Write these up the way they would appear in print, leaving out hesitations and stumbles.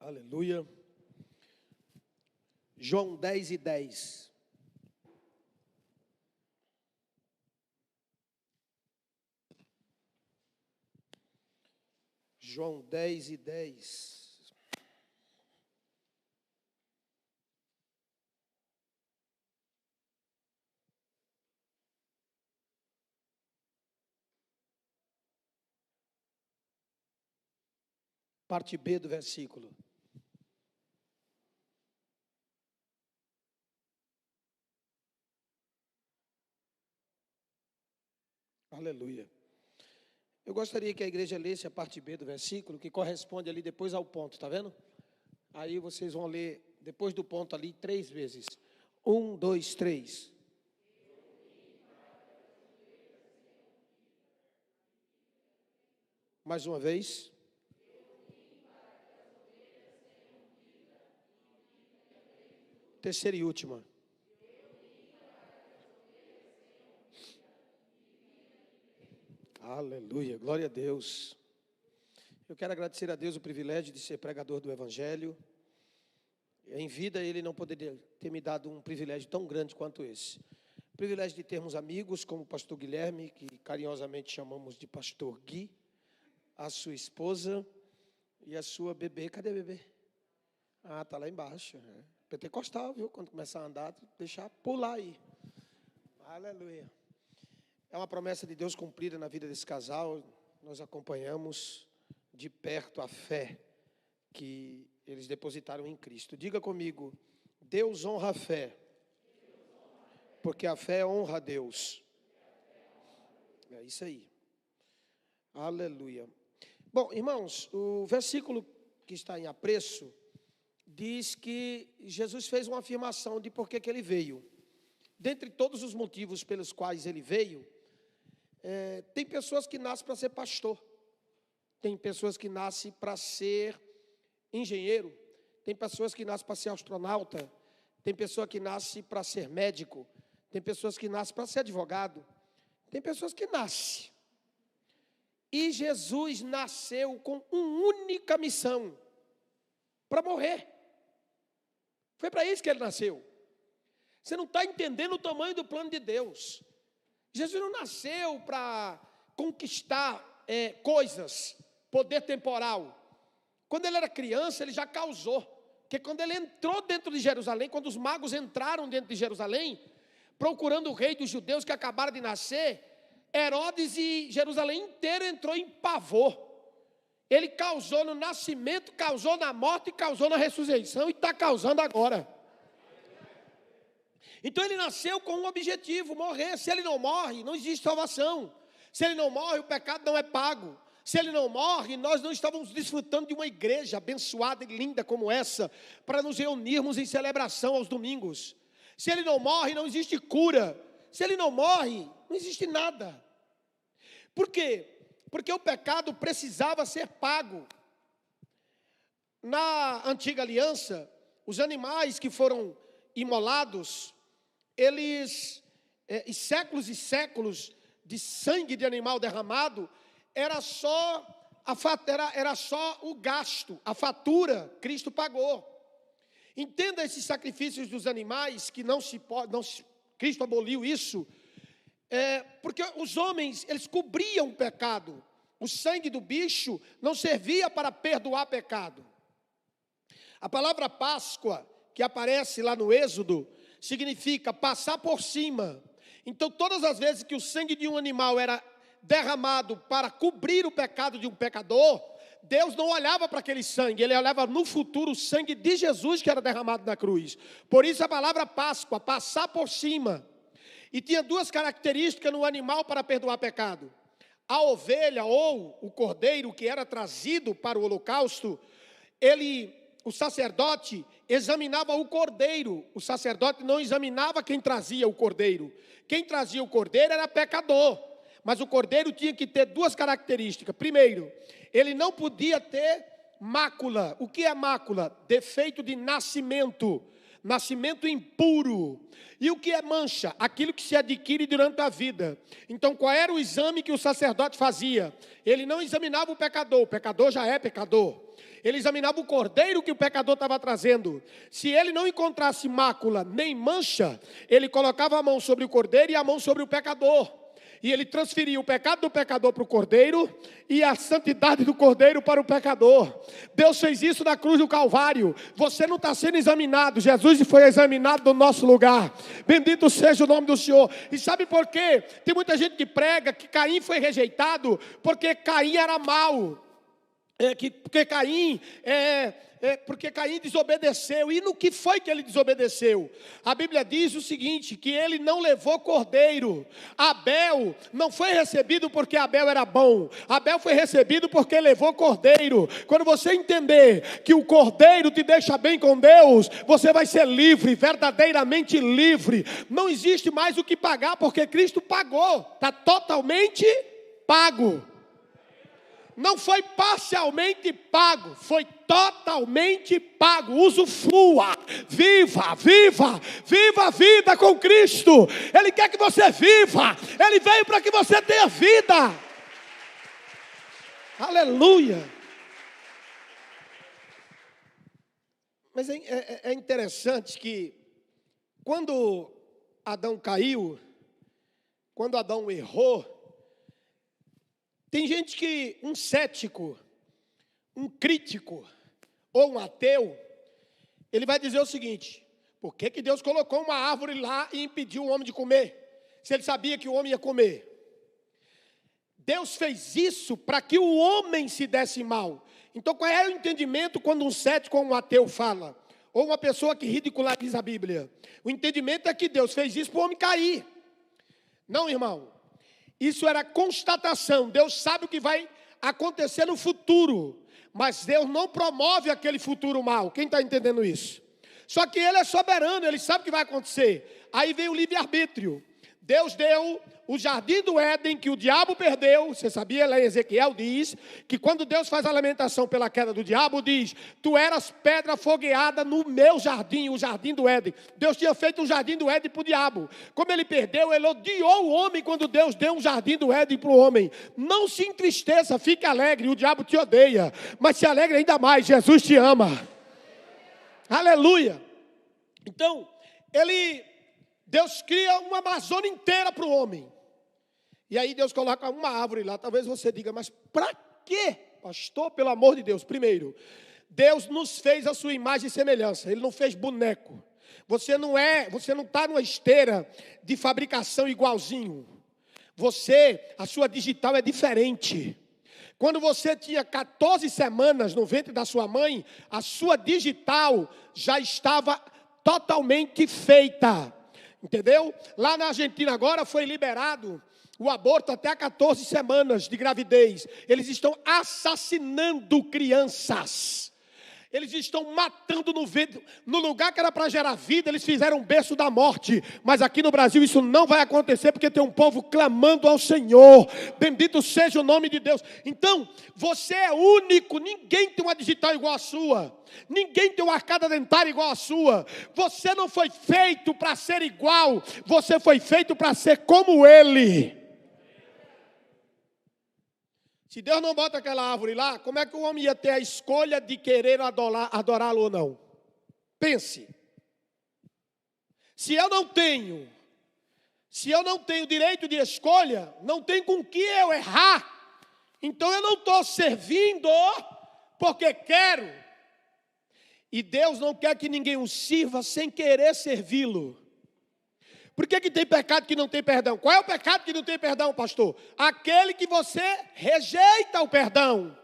Aleluia. João 10:10. João 10:10. Parte B do versículo. Aleluia. Eu gostaria que a igreja lesse a parte B do versículo, que corresponde ali depois ao ponto, tá vendo? Aí vocês vão ler depois do ponto ali 3 vezes. 1, 2, 3. Mais uma vez. Terceira e última. Aleluia, glória a Deus. Eu quero agradecer a Deus o privilégio de ser pregador do Evangelho. Em vida ele não poderia ter me dado um privilégio tão grande quanto esse. O privilégio de termos amigos como o pastor Guilherme, que carinhosamente chamamos de pastor Gui, a sua esposa e a sua bebê. Cadê a bebê? Ah, tá lá embaixo. Pentecostal, viu? Quando começar a andar, deixar pular aí. Aleluia. É uma promessa de Deus cumprida na vida desse casal. Nós acompanhamos de perto a fé que eles depositaram em Cristo. Diga comigo, Deus honra a fé, porque a fé honra a Deus. É isso aí. Aleluia. Bom, irmãos, o versículo que está em apreço diz que Jesus fez uma afirmação de por que ele veio. Dentre todos os motivos pelos quais ele veio, tem pessoas que nascem para ser pastor, tem pessoas que nascem para ser engenheiro, tem pessoas que nascem para ser astronauta, tem pessoa que nasce para ser médico, tem pessoas que nascem para ser advogado, tem pessoas que nascem. E Jesus nasceu com uma única missão, para morrer. Foi para isso que ele nasceu. Você não está entendendo o tamanho do plano de Deus. Jesus não nasceu para conquistar coisas, poder temporal. Quando ele era criança, ele já causou. Porque quando ele entrou dentro de Jerusalém, quando os magos entraram dentro de Jerusalém, procurando o rei dos judeus que acabaram de nascer, Herodes e Jerusalém inteiro entrou em pavor. Ele causou no nascimento, causou na morte e causou na ressurreição e está causando agora. Então ele nasceu com um objetivo, morrer. Se ele não morre, não existe salvação. Se ele não morre, o pecado não é pago. Se ele não morre, nós não estávamos desfrutando de uma igreja abençoada e linda como essa, para nos reunirmos em celebração aos domingos. Se ele não morre, não existe cura. Se ele não morre, não existe nada. Por quê? Porque o pecado precisava ser pago. Na antiga aliança, os animais que foram imolados, eles, e séculos de sangue de animal derramado, era só o gasto, a fatura, Cristo pagou. Entenda esses sacrifícios dos animais, que Cristo aboliu isso, porque os homens, eles cobriam o pecado. O sangue do bicho não servia para perdoar pecado. A palavra Páscoa, que aparece lá no Êxodo, significa passar por cima. Então, todas as vezes que o sangue de um animal era derramado para cobrir o pecado de um pecador, Deus não olhava para aquele sangue, ele olhava no futuro o sangue de Jesus que era derramado na cruz. Por isso a palavra Páscoa, passar por cima. E tinha 2 características no animal para perdoar pecado. A ovelha ou o cordeiro que era trazido para o holocausto, o sacerdote examinava o cordeiro. O sacerdote não examinava quem trazia o cordeiro. Quem trazia o cordeiro era pecador. Mas o cordeiro tinha que ter 2 características. Primeiro, ele não podia ter mácula. O que é mácula? Defeito de nascimento. Nascimento impuro. E o que é mancha? Aquilo que se adquire durante a vida. Então, qual era o exame que o sacerdote fazia? Ele não examinava o pecador já é pecador. Ele examinava o cordeiro que o pecador estava trazendo. Se ele não encontrasse mácula nem mancha, ele colocava a mão sobre o cordeiro e a mão sobre o pecador. E ele transferia o pecado do pecador para o cordeiro e a santidade do cordeiro para o pecador. Deus fez isso na cruz do Calvário. Você não está sendo examinado, Jesus foi examinado no nosso lugar. Bendito seja o nome do Senhor. E sabe por quê? Tem muita gente que prega que Caim foi rejeitado porque Caim era mau. Porque Caim desobedeceu. E no que foi que ele desobedeceu? A Bíblia diz o seguinte, que ele não levou cordeiro. Abel não foi recebido porque Abel era bom. Abel foi recebido porque levou cordeiro. Quando você entender que o cordeiro te deixa bem com Deus, você vai ser livre, verdadeiramente livre. Não existe mais o que pagar, porque Cristo pagou. Está totalmente pago. Não foi parcialmente pago, foi totalmente pago. Usufrua, viva a vida com Cristo. Ele quer que você viva, Ele veio para que você tenha vida. Aleluia. Mas é interessante que quando Adão caiu, quando Adão errou, tem gente que, um cético, um crítico ou um ateu, ele vai dizer o seguinte: por que Deus colocou uma árvore lá e impediu o homem de comer, se ele sabia que o homem ia comer? Deus fez isso para que o homem se desse mal. Então qual é o entendimento quando um cético ou um ateu fala? Ou uma pessoa que ridiculariza a Bíblia? O entendimento é que Deus fez isso para o homem cair. Não, irmão. Isso era constatação. Deus sabe o que vai acontecer no futuro, mas Deus não promove aquele futuro mal. Quem está entendendo isso? Só que Ele é soberano, Ele sabe o que vai acontecer. Aí vem o livre-arbítrio. Deus deu o jardim do Éden, que o diabo perdeu. Você sabia, lá em Ezequiel diz, que quando Deus faz a lamentação pela queda do diabo, diz: tu eras pedra fogueada no meu jardim, o jardim do Éden. Deus tinha feito um jardim do Éden para o diabo. Como ele perdeu, ele odiou o homem quando Deus deu um jardim do Éden para o homem. Não se entristeça, fique alegre, o diabo te odeia, mas se alegre ainda mais, Jesus te ama. Aleluia. Então, Deus cria uma Amazônia inteira para o homem. E aí Deus coloca uma árvore lá. Talvez você diga, mas para quê, pastor? Pelo amor de Deus. Primeiro, Deus nos fez a sua imagem e semelhança. Ele não fez boneco. Você não está numa esteira de fabricação igualzinho. A sua digital é diferente. Quando você tinha 14 semanas no ventre da sua mãe, a sua digital já estava totalmente feita. Entendeu? Lá na Argentina agora foi liberado o aborto até 14 semanas de gravidez. Eles estão assassinando crianças. Eles estão matando no ventre. No lugar que era para gerar vida, eles fizeram um berço da morte. Mas aqui no Brasil isso não vai acontecer, porque tem um povo clamando ao Senhor. Bendito seja o nome de Deus. Então, você é único. Ninguém tem uma digital igual a sua. Ninguém tem uma arcada dentária igual a sua. Você não foi feito para ser igual. Você foi feito para ser como Ele. Se Deus não bota aquela árvore lá, como é que o homem ia ter a escolha de querer adorá-lo ou não? Pense. Se eu não tenho direito de escolha, não tem com que eu errar. Então eu não estou servindo porque quero. E Deus não quer que ninguém o sirva sem querer servi-lo. Por que tem pecado que não tem perdão? Qual é o pecado que não tem perdão, pastor? Aquele que você rejeita o perdão.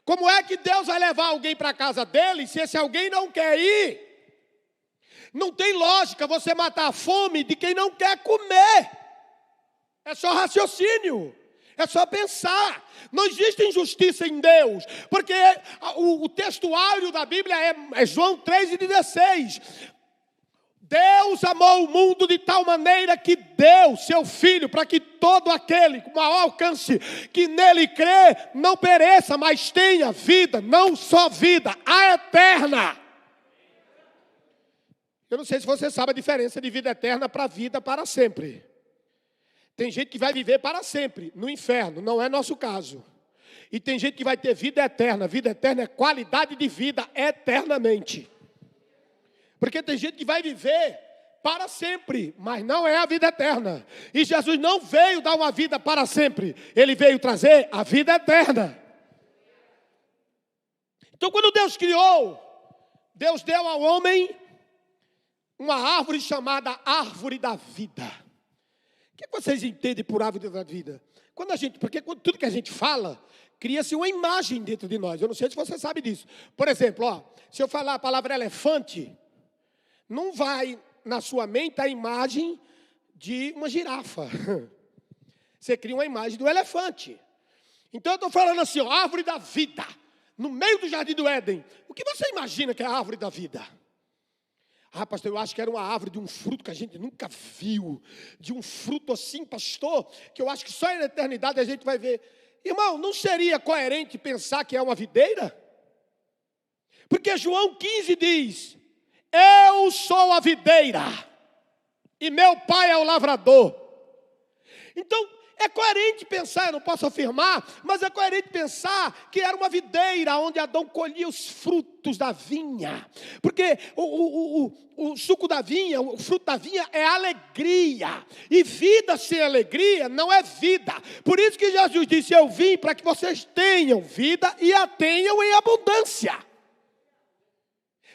Como é que Deus vai levar alguém para a casa dele se esse alguém não quer ir? Não tem lógica você matar a fome de quem não quer comer. É só raciocínio. É só pensar. Não existe injustiça em Deus. Porque o textuário da Bíblia é João 3,16. Deus amou o mundo de tal maneira que deu seu Filho para que todo aquele com maior alcance que nele crê não pereça, mas tenha vida, não só vida, a eterna. Eu não sei se você sabe a diferença de vida eterna para vida para sempre. Tem gente que vai viver para sempre no inferno, não é nosso caso. E tem gente que vai ter vida eterna. Vida eterna é qualidade de vida eternamente. Porque tem gente que vai viver para sempre, mas não é a vida eterna. E Jesus não veio dar uma vida para sempre. Ele veio trazer a vida eterna. Então, quando Deus criou, Deus deu ao homem uma árvore chamada árvore da vida. O que vocês entendem por árvore da vida? Porque tudo que a gente fala, cria-se uma imagem dentro de nós. Eu não sei se você sabe disso. Por exemplo, se eu falar a palavra elefante, não vai na sua mente a imagem de uma girafa. Você cria uma imagem do elefante. Então eu estou falando assim, árvore da vida, no meio do jardim do Éden. O que você imagina que é a árvore da vida? Pastor, eu acho que era uma árvore de um fruto que a gente nunca viu. De um fruto assim, pastor, que eu acho que só na eternidade a gente vai ver. Irmão, não seria coerente pensar que é uma videira? Porque João 15 diz: eu sou a videira e meu pai é o lavrador. Então, é coerente pensar, eu não posso afirmar, mas é coerente pensar que era uma videira onde Adão colhia os frutos da vinha. Porque o suco da vinha, o fruto da vinha é alegria. E vida sem alegria não é vida. Por isso que Jesus disse, eu vim para que vocês tenham vida e a tenham em abundância.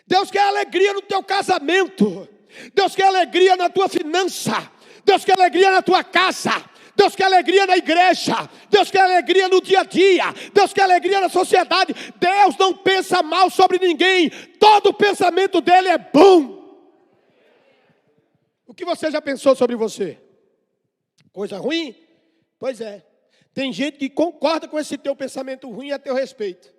Deus quer alegria no teu casamento. Deus quer alegria na tua finança. Deus quer alegria na tua casa. Deus quer alegria na igreja. Deus quer alegria no dia a dia. Deus quer alegria na sociedade. Deus não pensa mal sobre ninguém. Todo o pensamento dele é bom. O que você já pensou sobre você? Coisa ruim? Pois é. Tem gente que concorda com esse teu pensamento ruim a teu respeito.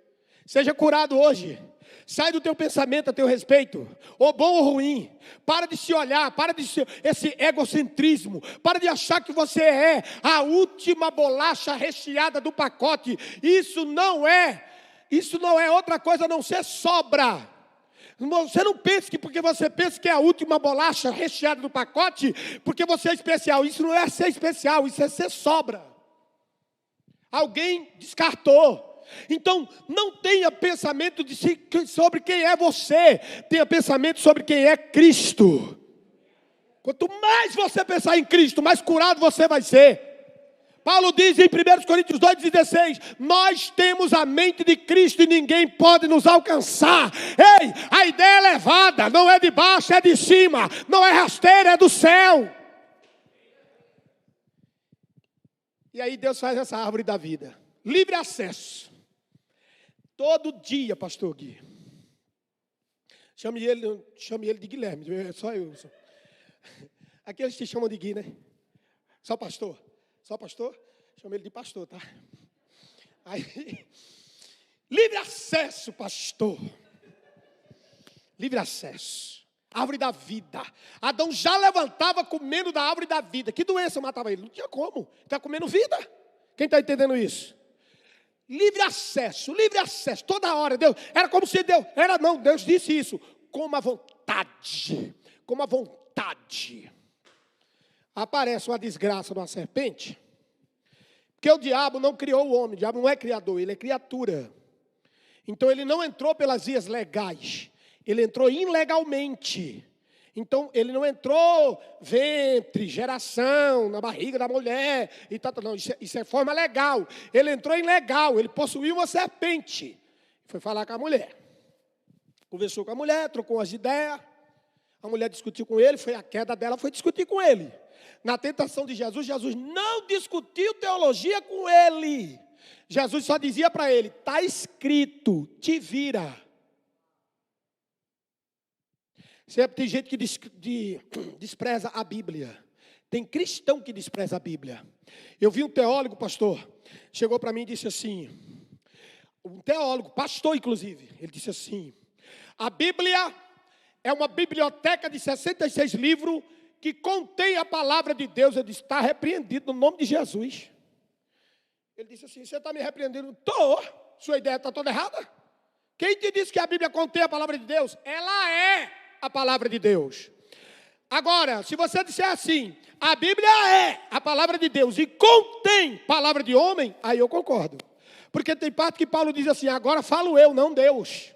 Seja curado hoje. Sai do teu pensamento a teu respeito, ou bom ou ruim. Para de se olhar, para de esse egocentrismo. Para de achar que você é a última bolacha recheada do pacote. Isso não é outra coisa a não ser sobra. Você não pense que porque você pensa que é a última bolacha recheada do pacote, porque você é especial. Isso não é ser especial, isso é ser sobra. Alguém descartou. Então, não tenha pensamento sobre quem é você. Tenha pensamento sobre quem é Cristo. Quanto mais você pensar em Cristo, mais curado você vai ser. Paulo diz em 1 Coríntios 2,16: nós temos a mente de Cristo e ninguém pode nos alcançar. Ei, a ideia é elevada, não é de baixo, é de cima. Não é rasteira, é do céu. E aí Deus faz essa árvore da vida. Livre acesso. Todo dia, pastor Gui. Chame ele de Guilherme, só eu. Aqui eles te chamam de Gui, né? Só pastor? Chama ele de pastor, tá? Aí, livre acesso, pastor. Livre acesso. Árvore da vida. Adão já levantava comendo da árvore da vida. Que doença matava ele? Não tinha como. Está comendo vida. Quem está entendendo isso? Livre acesso, toda hora, Deus, era como se Deus disse isso, como a vontade, aparece uma desgraça numa serpente, porque o diabo não criou o homem, o diabo não é criador, ele é criatura, então ele não entrou pelas vias legais, ele entrou ilegalmente. Então, ele não entrou ventre, geração, na barriga da mulher, e tal, não, isso é forma legal. Ele entrou ilegal, ele possuiu uma serpente. Foi falar com a mulher. Conversou com a mulher, trocou as ideias. A mulher discutiu com ele, foi a queda dela, foi discutir com ele. Na tentação de Jesus, Jesus não discutiu teologia com ele. Jesus só dizia para ele, está escrito, te vira. Tem gente que despreza a Bíblia. Tem cristão que despreza a Bíblia. Eu vi um teólogo, pastor, chegou para mim e disse assim, um teólogo, pastor inclusive, ele disse assim, a Bíblia é uma biblioteca de 66 livros que contém a palavra de Deus. Eu disse, está repreendido no nome de Jesus. Ele disse assim, você está me repreendendo? Estou, sua ideia está toda errada. Quem te disse que a Bíblia contém a palavra de Deus? Ela é a palavra de Deus. Agora, se você disser assim, a Bíblia é a palavra de Deus e contém palavra de homem, aí eu concordo. Porque tem parte que Paulo diz assim, agora falo eu, não Deus.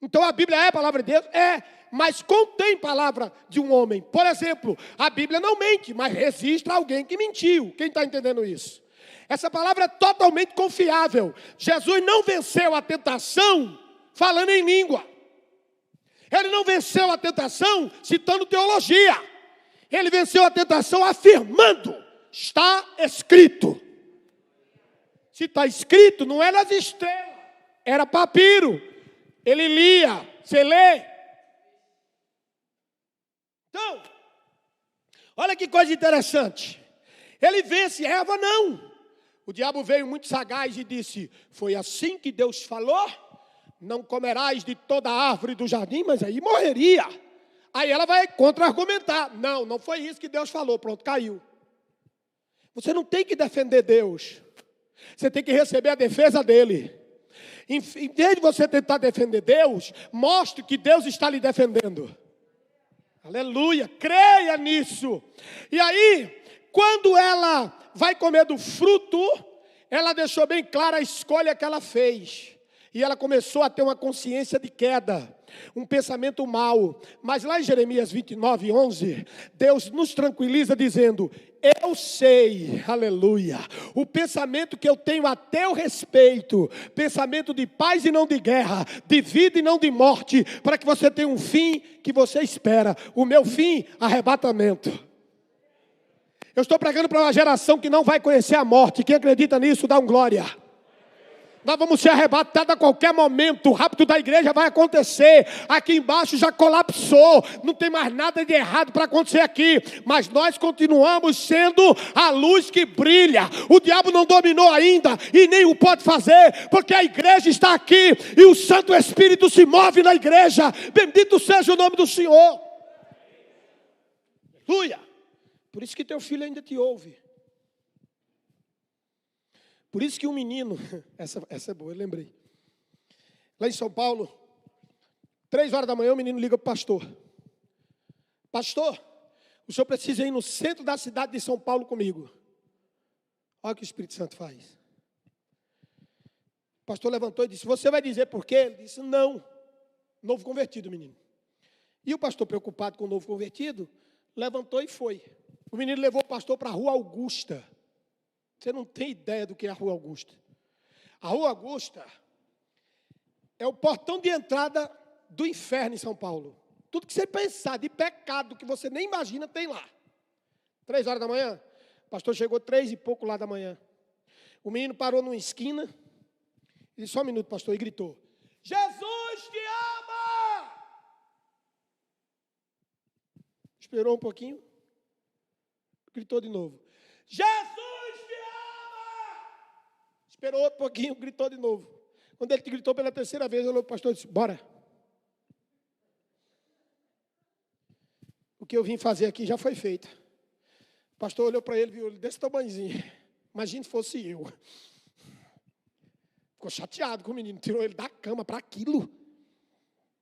Então a Bíblia é a palavra de Deus? É, mas contém palavra de um homem. Por exemplo, a Bíblia não mente, mas registra alguém que mentiu. Quem está entendendo isso? Essa palavra é totalmente confiável. Jesus não venceu a tentação falando em língua. Ele não venceu a tentação citando teologia. Ele venceu a tentação afirmando, está escrito. Se está escrito, não era as estrelas, era papiro. Ele lia, você lê. Então, olha que coisa interessante. Ele vence Eva, não. O diabo veio muito sagaz e disse, foi assim que Deus falou? Não comerás de toda a árvore do jardim, mas aí morreria. Aí ela vai contra-argumentar. Não, não foi isso que Deus falou, pronto, caiu. Você não tem que defender Deus. Você tem que receber a defesa dele. Em vez de você tentar defender Deus, mostre que Deus está lhe defendendo. Aleluia, creia nisso. E aí, quando ela vai comer do fruto, ela deixou bem clara a escolha que ela fez. E ela começou a ter uma consciência de queda, um pensamento mau. Mas lá em Jeremias 29, 11, Deus nos tranquiliza dizendo, eu sei, aleluia, o pensamento que eu tenho a teu respeito, pensamento de paz e não de guerra, de vida e não de morte, para que você tenha um fim que você espera. O meu fim, arrebatamento. Eu estou pregando para uma geração que não vai conhecer a morte. Quem acredita nisso, dá um glória. Nós vamos ser arrebatados a qualquer momento. O rapto da igreja vai acontecer. Aqui embaixo já colapsou. Não tem mais nada de errado para acontecer aqui. Mas nós continuamos sendo a luz que brilha. O diabo não dominou ainda e nem o pode fazer. Porque a igreja está aqui e o Santo Espírito se move na igreja. Bendito seja o nome do Senhor. Aleluia. Por isso que teu filho ainda te ouve. Por isso que um menino, essa é boa, eu lembrei. Lá em São Paulo, 3 horas da manhã, o menino liga para o pastor. Pastor, o senhor precisa ir no centro da cidade de São Paulo comigo. Olha o que o Espírito Santo faz. O pastor levantou e disse, você vai dizer por quê? Ele disse, não. Novo convertido, menino. E o pastor, preocupado com o novo convertido, levantou e foi. O menino levou o pastor para a Rua Augusta. Você não tem ideia do que é a Rua Augusta. A Rua Augusta é o portão de entrada do inferno em São Paulo. Tudo que você pensar de pecado que você nem imagina tem lá. 3 horas da manhã, o pastor chegou 3 e pouco lá da manhã. O menino parou numa esquina e disse, só um minuto, pastor, e gritou, Jesus te ama! Esperou um pouquinho, gritou de novo, Jesus! Esperou outro pouquinho, gritou de novo. Quando ele gritou pela 3ª vez, olhou para o pastor e disse, bora. O que eu vim fazer aqui já foi feito. O pastor olhou para ele, viu ele desse tamanhozinho. Imagine se fosse eu. Ficou chateado com o menino, tirou ele da cama para aquilo.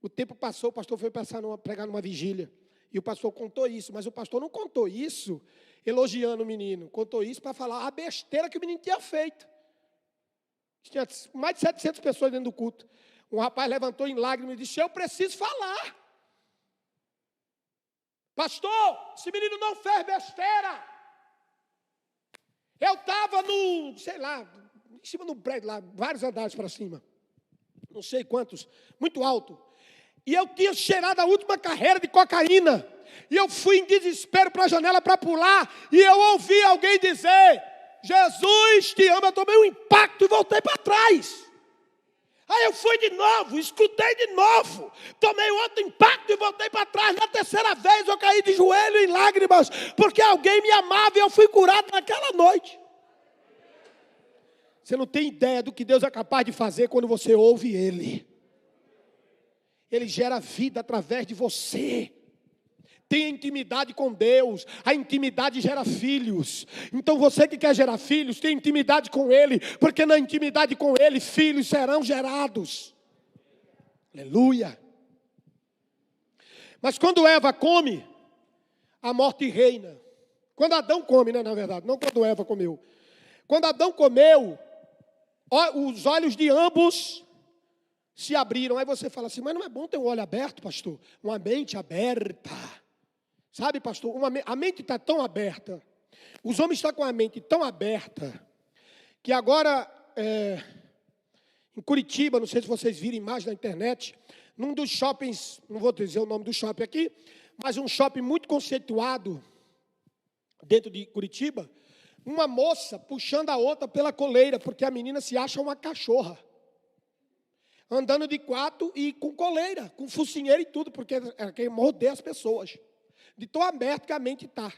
O tempo passou, o pastor foi pregar numa vigília. E o pastor contou isso, mas o pastor não contou isso elogiando o menino. Contou isso para falar a besteira que o menino tinha feito. Tinha mais de 700 pessoas dentro do culto. Um rapaz levantou em lágrimas e disse, eu preciso falar. Pastor, esse menino não fez besteira. Eu estava no, sei lá, em cima do prédio lá, vários andares para cima. Não sei quantos, muito alto. E eu tinha cheirado a última carreira de cocaína. E eu fui em desespero para a janela para pular. E eu ouvi alguém dizer, Jesus te ama. Eu tomei um impacto e voltei para trás. Aí eu fui de novo, escutei de novo. Tomei outro impacto e voltei para trás. Na 3ª vez eu caí de joelho em lágrimas. Porque alguém me amava e eu fui curado naquela noite. Você não tem ideia do que Deus é capaz de fazer quando você ouve Ele. Ele gera vida através de você. Tenha intimidade com Deus. A intimidade gera filhos. Então você que quer gerar filhos, tenha intimidade com Ele. Porque na intimidade com Ele, filhos serão gerados. Aleluia. Mas quando Eva come, a morte reina. Quando Adão come, né, na verdade, não quando Eva comeu. Quando Adão comeu, Os olhos de ambos se abriram. Aí você fala assim, mas não é bom ter um olho aberto, pastor? Uma mente aberta. Sabe, pastor, a mente está tão aberta. Os homens estão com a mente tão aberta, que agora, em Curitiba, não sei se vocês viram imagem na internet, num dos shoppings, não vou dizer o nome do shopping aqui, mas um shopping muito conceituado, dentro de Curitiba, uma moça puxando a outra pela coleira, porque a menina se acha uma cachorra. Andando de quatro e com coleira, com focinheira e tudo, porque ela quer morder as pessoas. De tão aberto que a mente está.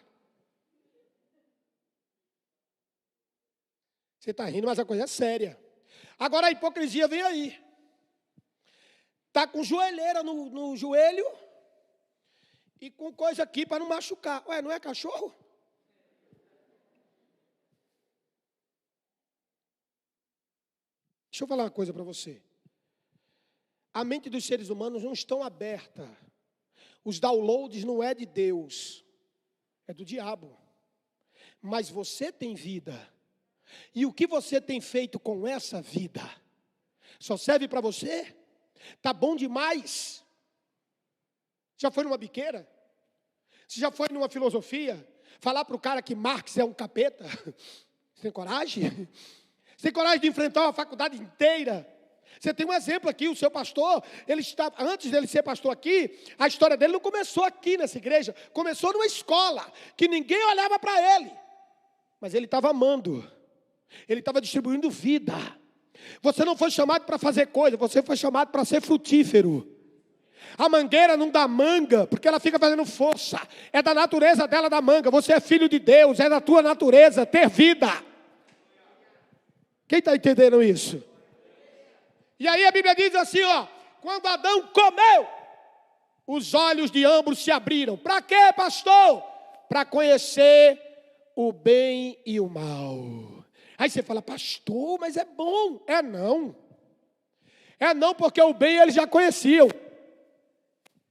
Você está rindo, mas a coisa é séria. Agora a hipocrisia vem aí. Está com joelheira no joelho e com coisa aqui para não machucar. Ué, não é cachorro? Deixa eu falar uma coisa para você. A mente dos seres humanos não estão aberta. Os downloads não é de Deus, é do diabo. Mas você tem vida. E o que você tem feito com essa vida? Só serve para você? Tá bom demais? Já foi numa biqueira? Você já foi numa filosofia? Falar para o cara que Marx é um capeta? Você tem coragem? Você tem coragem de enfrentar uma faculdade inteira? Você tem um exemplo aqui, o seu pastor, antes dele ser pastor aqui, a história dele não começou aqui nessa igreja, começou numa escola, que ninguém olhava para ele, mas ele estava amando, ele estava distribuindo vida. Você não foi chamado para fazer coisa, você foi chamado para ser frutífero. A mangueira não dá manga, porque ela fica fazendo força, é da natureza dela da manga. Você é filho de Deus, é da tua natureza ter vida. Quem está entendendo isso? E aí a Bíblia diz assim, quando Adão comeu, os olhos de ambos se abriram. Para quê, pastor? Para conhecer o bem e o mal. Aí você fala, pastor, mas é bom. É não. É não, porque o bem eles já conheciam.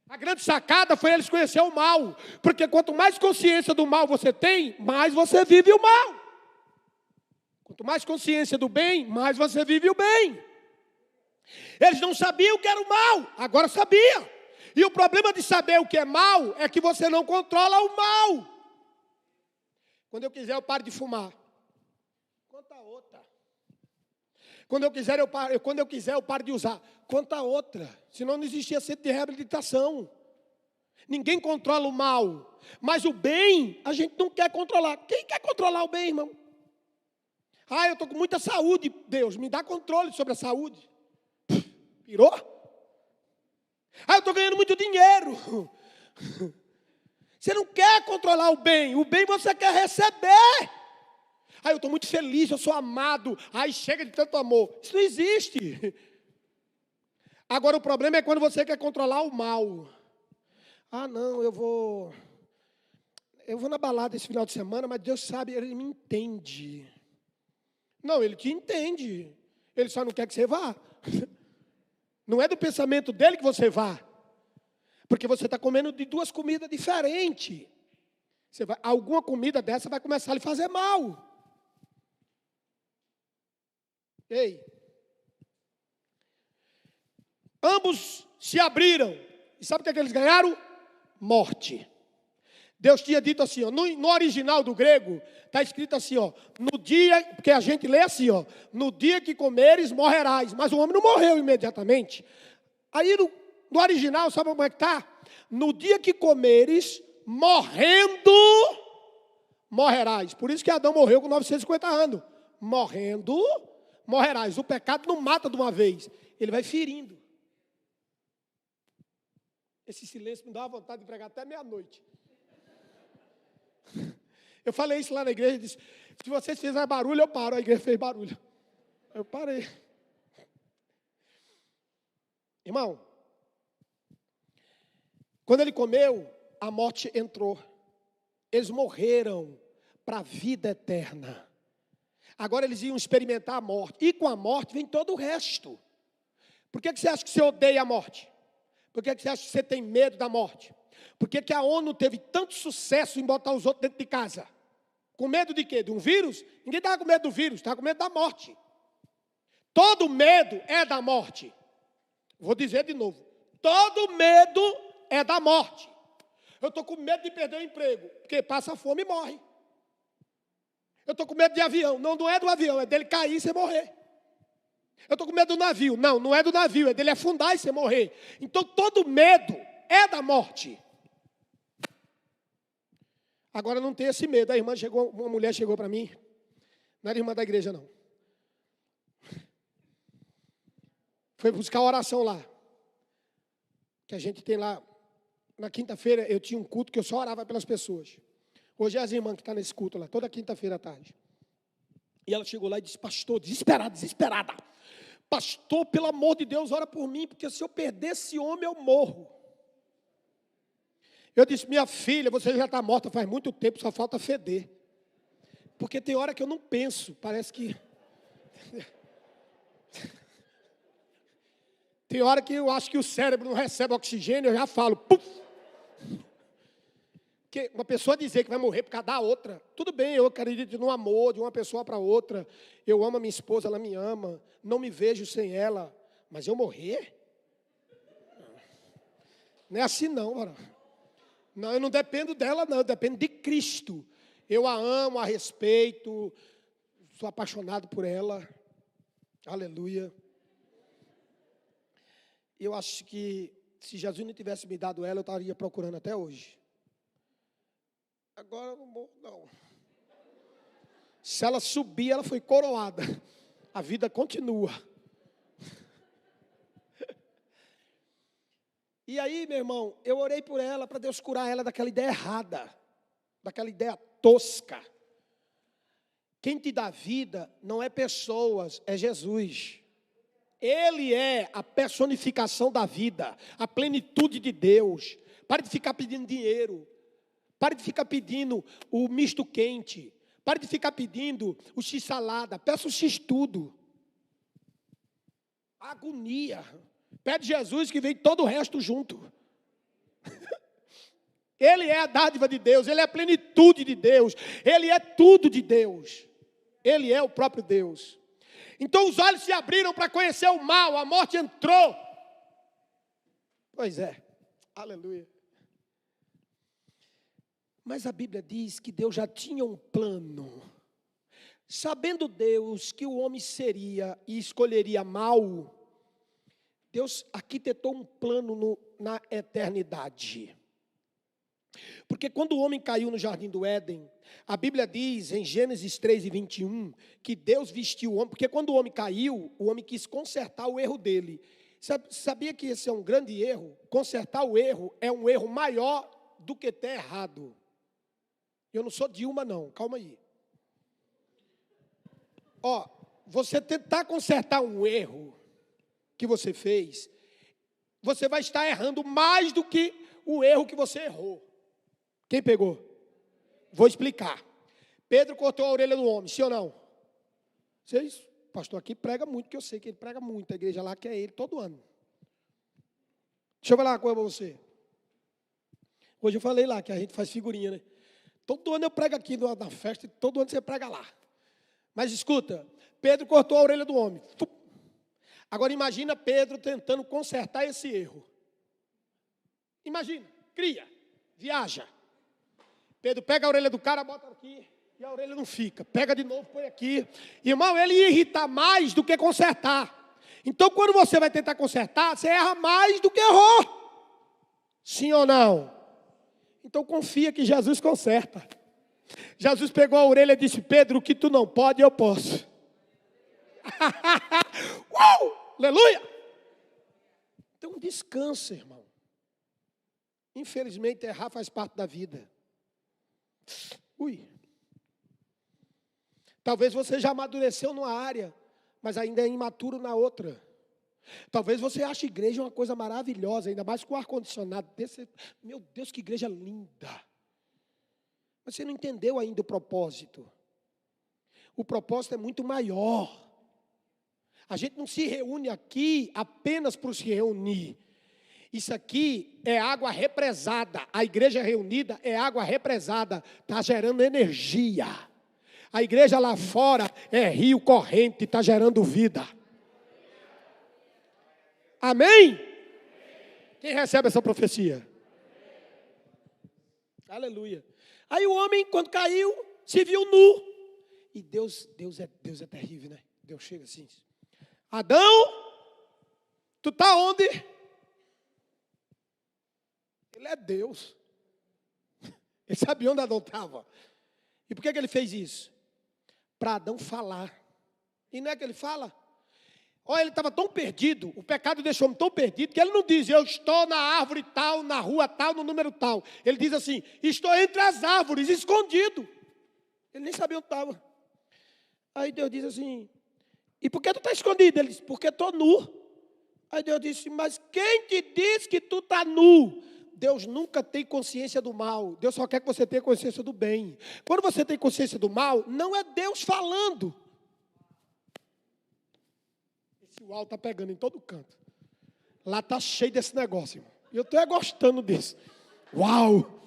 A grande sacada foi eles conhecer o mal. Porque quanto mais consciência do mal você tem, mais você vive o mal. Quanto mais consciência do bem, mais você vive o bem. Eles não sabiam o que era o mal, agora sabia. E o problema de saber o que é mal é que você não controla o mal. Quando eu quiser eu paro de fumar. Conta outra. Quando eu quiser eu paro de usar. Conta outra. Senão não existia centro de reabilitação. Ninguém controla o mal. Mas o bem a gente não quer controlar. Quem quer controlar o bem, irmão? Eu estou com muita saúde. Deus, me dá controle sobre a saúde. Pirou? Eu estou ganhando muito dinheiro. Você não quer controlar o bem você quer receber. Eu estou muito feliz, eu sou amado. Chega de tanto amor. Isso não existe. Agora o problema é quando você quer controlar o mal. Não, eu vou na balada esse final de semana, mas Deus sabe, Ele me entende. Não, Ele te entende. Ele só não quer que você vá. Não é do pensamento dele que você vá. Porque você está comendo de duas comidas diferentes. Alguma comida dessa vai começar a lhe fazer mal. Ei. Ambos se abriram. E sabe o que eles ganharam? Morte. Deus tinha dito assim, no original do grego, está escrito assim, no dia, porque a gente lê assim, no dia que comeres, morrerás. Mas o homem não morreu imediatamente. Aí no original, sabe como é que está? No dia que comeres, morrendo, morrerás. Por isso que Adão morreu com 950 anos. Morrendo, morrerás. O pecado não mata de uma vez, ele vai ferindo. Esse silêncio me dá uma vontade de pregar até meia-noite. Eu falei isso lá na igreja, disse, se vocês fizerem barulho, eu paro. A igreja fez barulho. Eu parei. Irmão, quando ele comeu, a morte entrou. Eles morreram para a vida eterna. Agora eles iam experimentar a morte. E com a morte vem todo o resto. Por que você acha que você odeia a morte? Por que você acha que você tem medo da morte? Por que a ONU teve tanto sucesso em botar os outros dentro de casa? Com medo de quê? De um vírus? Ninguém estava com medo do vírus, estava com medo da morte. Todo medo é da morte. Vou dizer de novo. Todo medo é da morte. Eu estou com medo de perder o emprego, porque passa fome e morre. Eu estou com medo de avião. Não, não é do avião, é dele cair e você morrer. Eu estou com medo do navio. Não, não é do navio, é dele afundar e você morrer. Então todo medo é da morte. Agora não tem esse medo. Uma mulher chegou para mim. Não era irmã da igreja, não. Foi buscar a oração lá. Que a gente tem lá. Na quinta-feira eu tinha um culto que eu só orava pelas pessoas. Hoje é as irmãs que estão nesse culto lá, toda quinta-feira à tarde. E ela chegou lá e disse: pastor, desesperada. Pastor, pelo amor de Deus, ora por mim, porque se eu perder esse homem, eu morro. Eu disse: minha filha, você já está morta faz muito tempo, só falta feder. Porque tem hora que eu não penso, parece que... Tem hora que eu acho que o cérebro não recebe oxigênio, eu já falo, puf! Porque uma pessoa dizer que vai morrer por causa da outra, tudo bem, eu acredito no amor de uma pessoa para outra, eu amo a minha esposa, ela me ama, não me vejo sem ela, mas eu morrer? Não é assim não, mano. Não, eu não dependo dela não, eu dependo de Cristo. Eu a amo, a respeito, sou apaixonado por ela, aleluia. Eu acho que se Jesus não tivesse me dado ela, eu estaria procurando até hoje. Agora eu não morro, não. Se ela subir, ela foi coroada. A vida continua. E aí, meu irmão, eu orei por ela, para Deus curar ela daquela ideia errada, daquela ideia tosca. Quem te dá vida não é pessoas, é Jesus. Ele é a personificação da vida, a plenitude de Deus. Pare de ficar pedindo dinheiro. Pare de ficar pedindo o misto quente. Pare de ficar pedindo o x-salada. Peça o x-tudo. Agonia. Pede Jesus que vem todo o resto junto. Ele é a dádiva de Deus. Ele é a plenitude de Deus. Ele é tudo de Deus. Ele é o próprio Deus. Então os olhos se abriram para conhecer o mal. A morte entrou. Pois é. Aleluia. Mas a Bíblia diz que Deus já tinha um plano. Sabendo Deus que o homem seria e escolheria mal, Deus arquitetou um plano na eternidade. Porque quando o homem caiu no jardim do Éden, a Bíblia diz em Gênesis 3:21, que Deus vestiu o homem, porque quando o homem caiu, o homem quis consertar o erro dele. Sabia que esse é um grande erro? Consertar o erro é um erro maior do que ter errado. Eu não sou Dilma não, calma aí. Ó, você tentar consertar um erro que você fez, você vai estar errando mais do que o erro que você errou. Quem pegou? Vou explicar. Pedro cortou a orelha do homem, sim ou não? Vocês, o pastor aqui prega muito, que eu sei que ele prega muito, a igreja lá quer ele todo ano. Deixa eu falar uma coisa para você. Hoje eu falei lá que a gente faz figurinha, né? Todo ano eu prego aqui na festa, e todo ano você prega lá. Mas escuta, Pedro cortou a orelha do homem. Agora imagina Pedro tentando consertar esse erro. Imagina, cria, viaja. Pedro pega a orelha do cara, bota aqui, e a orelha não fica. Pega de novo, põe aqui. Irmão, ele ia irritar mais do que consertar. Então, quando você vai tentar consertar, você erra mais do que errou. Sim ou não? Então, confia que Jesus conserta. Jesus pegou a orelha e disse: Pedro, o que tu não pode, eu posso. Aleluia! Então, descansa, irmão. Infelizmente, errar faz parte da vida. Talvez você já amadureceu numa área, mas ainda é imaturo na outra. Talvez você ache igreja uma coisa maravilhosa, ainda mais com o ar-condicionado. Meu Deus, que igreja linda. Mas você não entendeu ainda o propósito. O propósito é muito maior. A gente não se reúne aqui apenas para se reunir. Isso aqui é água represada. A igreja reunida é água represada. Está gerando energia. A igreja lá fora é rio corrente, está gerando vida. Amém? Quem recebe essa profecia? Aleluia. Aí o homem, quando caiu, se viu nu. E Deus é terrível, né? Deus chega assim. Adão, tu está onde? Ele é Deus. Ele sabia onde Adão estava. E por que ele fez isso? Para Adão falar. E não é que ele fala? Olha, ele estava tão perdido, o pecado deixou ele tão perdido, que ele não diz, eu estou na árvore tal, na rua tal, no número tal. Ele diz assim, estou entre as árvores, escondido. Ele nem sabia onde estava. Aí Deus diz assim, e por que tu está escondido? Ele disse, porque estou nu. Aí Deus disse, mas quem te diz que tu está nu? Deus nunca tem consciência do mal. Deus só quer que você tenha consciência do bem. Quando você tem consciência do mal, não é Deus falando. Esse uau está pegando em todo canto. Lá está cheio desse negócio, irmão. E eu estou gostando disso. Uau!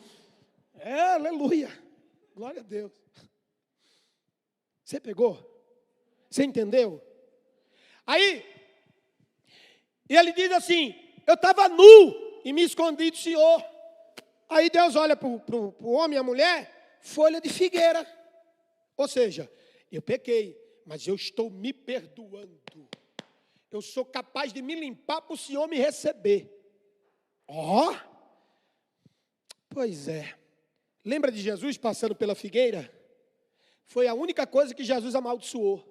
Aleluia! Glória a Deus. Você pegou? Você entendeu? Aí, ele diz assim, eu estava nu e me escondi do Senhor. Aí Deus olha para o homem e a mulher, folha de figueira. Ou seja, eu pequei, mas eu estou me perdoando. Eu sou capaz de me limpar para o Senhor me receber. Ó! Pois é. Lembra de Jesus passando pela figueira? Foi a única coisa que Jesus amaldiçoou.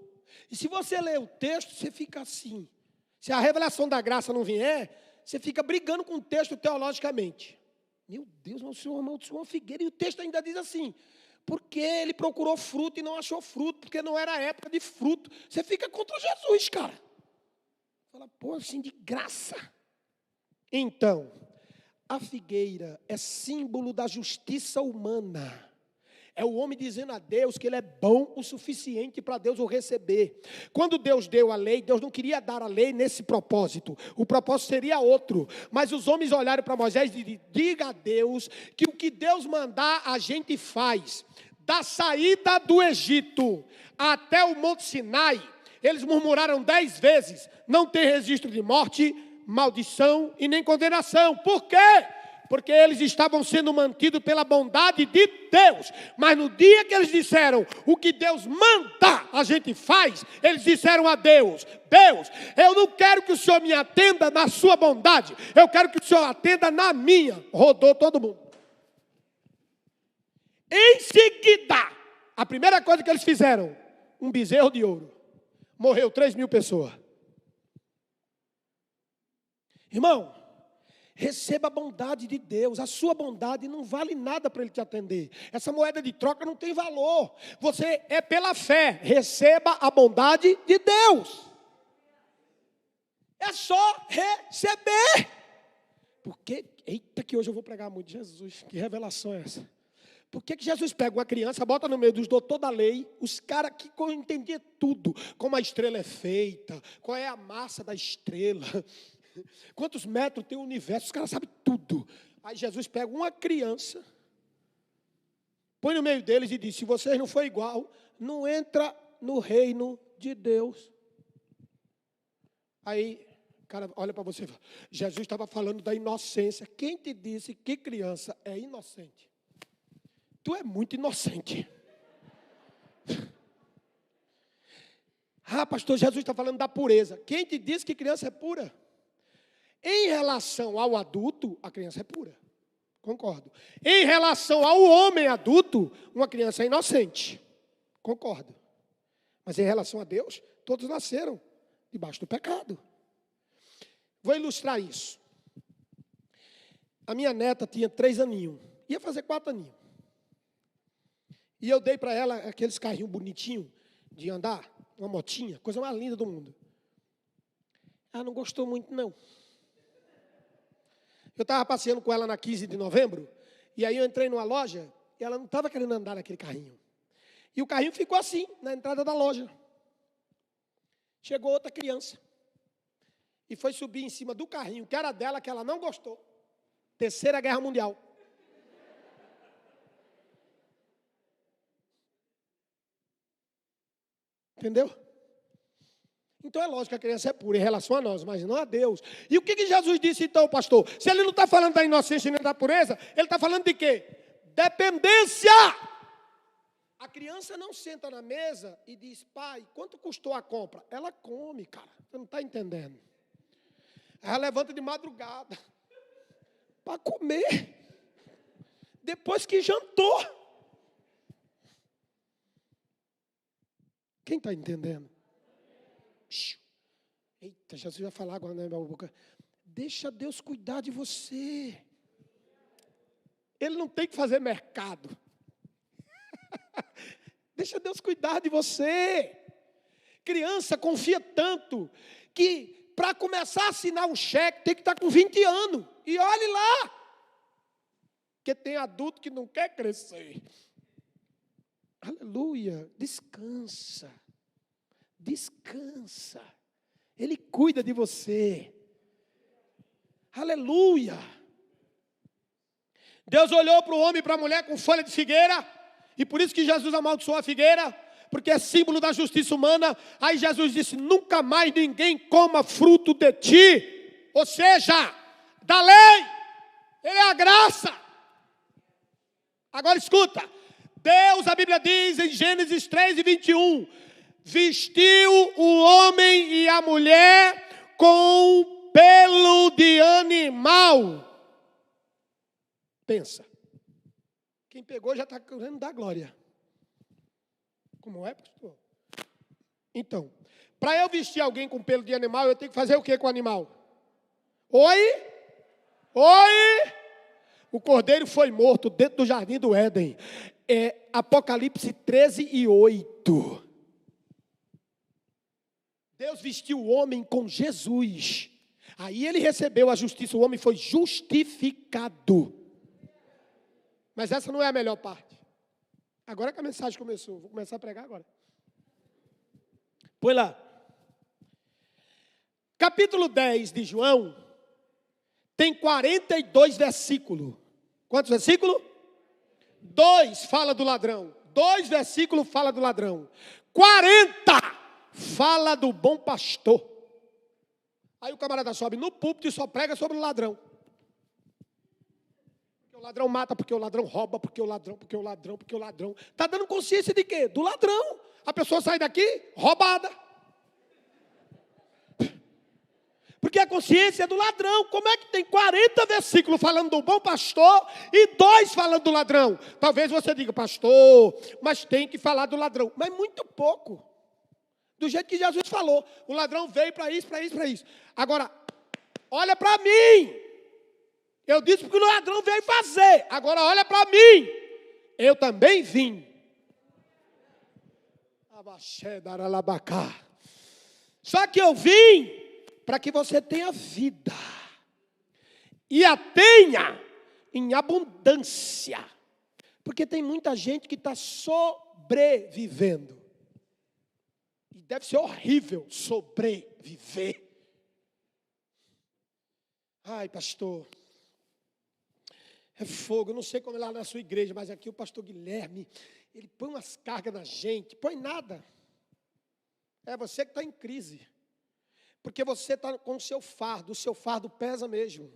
E se você ler o texto, você fica assim. Se a revelação da graça não vier, você fica brigando com o texto teologicamente. Meu Deus, mas o Senhor amaldiçoou a figueira. E o texto ainda diz assim, porque ele procurou fruto e não achou fruto, porque não era a época de fruto. Você fica contra Jesus, cara. Fala, pô, assim, de graça. Então, a figueira é símbolo da justiça humana. É o homem dizendo a Deus que ele é bom o suficiente para Deus o receber. Quando Deus deu a lei, Deus não queria dar a lei nesse propósito. O propósito seria outro. Mas os homens olharam para Moisés e disseram, diga a Deus que o que Deus mandar a gente faz. Da saída do Egito até o Monte Sinai, eles murmuraram 10 vezes, não tem registro de morte, maldição e nem condenação. Por quê? Porque eles estavam sendo mantidos pela bondade de Deus. Mas no dia que eles disseram, o que Deus manda a gente faz, eles disseram a Deus, Deus, eu não quero que o Senhor me atenda na sua bondade, eu quero que o Senhor atenda na minha. Rodou todo mundo. Em seguida, a primeira coisa que eles fizeram, um bezerro de ouro. Morreu 3.000 pessoas. Irmão, receba a bondade de Deus. A sua bondade não vale nada para Ele te atender. Essa moeda de troca não tem valor. Você é pela fé. Receba a bondade de Deus. É só receber. Porque, eita, que hoje eu vou pregar muito. Jesus, que revelação é essa? Por que Jesus pega uma criança, bota no meio dos doutores da lei, os caras que entendiam tudo, como a estrela é feita, qual é a massa da estrela, quantos metros tem o universo, os caras sabem tudo. Aí Jesus pega uma criança, põe no meio deles e diz, se vocês não for igual, não entra no reino de Deus. Aí o cara olha para você e fala, Jesus estava falando da inocência. Quem te disse que criança é inocente? Tu é muito inocente. Ah, pastor, Jesus está falando da pureza. Quem te disse que criança é pura? Em relação ao adulto, a criança é pura. Concordo. Em relação ao homem adulto, uma criança é inocente. Concordo. Mas em relação a Deus, todos nasceram debaixo do pecado. Vou ilustrar isso. A minha neta tinha 3 aninhos. Ia fazer 4 aninhos. E eu dei para ela aqueles carrinhos bonitinhos de andar, uma motinha, coisa mais linda do mundo. Ela não gostou muito, não. Eu estava passeando com ela na 15 de novembro, e aí eu entrei numa loja, e ela não estava querendo andar naquele carrinho. E o carrinho ficou assim, na entrada da loja. Chegou outra criança, e foi subir em cima do carrinho, que era dela, que ela não gostou. Terceira Guerra Mundial. Entendeu? Então é lógico que a criança é pura em relação a nós, mas não a Deus. E o que Jesus disse então, pastor? Se ele não está falando da inocência nem da pureza, ele está falando de quê? Dependência. A criança não senta na mesa e diz, pai, quanto custou a compra? Ela come, cara. Você não está entendendo. Ela levanta de madrugada para comer. Depois que jantou. Quem está entendendo? Eita, Jesus vai falar agora na minha boca. Deixa Deus cuidar de você. Ele não tem que fazer mercado. Deixa Deus cuidar de você. Criança confia tanto que para começar a assinar um cheque tem que estar com 20 anos. E olhe lá. Porque tem adulto que não quer crescer. Aleluia. Descansa. Descansa. Ele cuida de você. Aleluia. Deus olhou para o homem e para a mulher com folha de figueira. E por isso que Jesus amaldiçoou a figueira. Porque é símbolo da justiça humana. Aí Jesus disse, nunca mais ninguém coma fruto de ti. Ou seja, da lei. Ele é a graça. Agora escuta. Deus, a Bíblia diz em Gênesis 3:21. Vestiu o homem e a mulher com pelo de animal. Pensa. Quem pegou já está querendo dar glória. Como é, pastor? Então, para eu vestir alguém com pelo de animal, eu tenho que fazer o que com o animal? Oi? Oi? O cordeiro foi morto dentro do jardim do Éden. É Apocalipse 13:8. Deus vestiu o homem com Jesus. Aí ele recebeu a justiça, o homem foi justificado. Mas essa não é a melhor parte. Agora que a mensagem começou, vou começar a pregar agora. Põe lá. Capítulo 10 de João tem 42 versículos. Quantos versículos? 2 fala do ladrão. 2 versículos fala do ladrão. 40 fala do bom pastor. Aí o camarada sobe no púlpito e só prega sobre o ladrão. Porque o ladrão mata, porque o ladrão rouba, porque o ladrão. Está dando consciência de quê? Do ladrão. A pessoa sai daqui roubada. Porque a consciência é do ladrão. Como é que tem 40 versículos falando do bom pastor e 2 falando do ladrão? Talvez você diga, pastor, mas tem que falar do ladrão. Mas muito pouco. Do jeito que Jesus falou. O ladrão veio para isso. Agora, olha para mim. Eu disse porque o ladrão veio fazer. Agora olha para mim. Eu também vim. Só que eu vim para que você tenha vida. E a tenha em abundância. Porque tem muita gente que está sobrevivendo. E deve ser horrível sobreviver. Ai, pastor. É fogo, eu não sei como é lá na sua igreja, mas aqui o pastor Guilherme, ele põe umas cargas na gente, põe nada. É você que está em crise. Porque você está com o seu fardo pesa mesmo.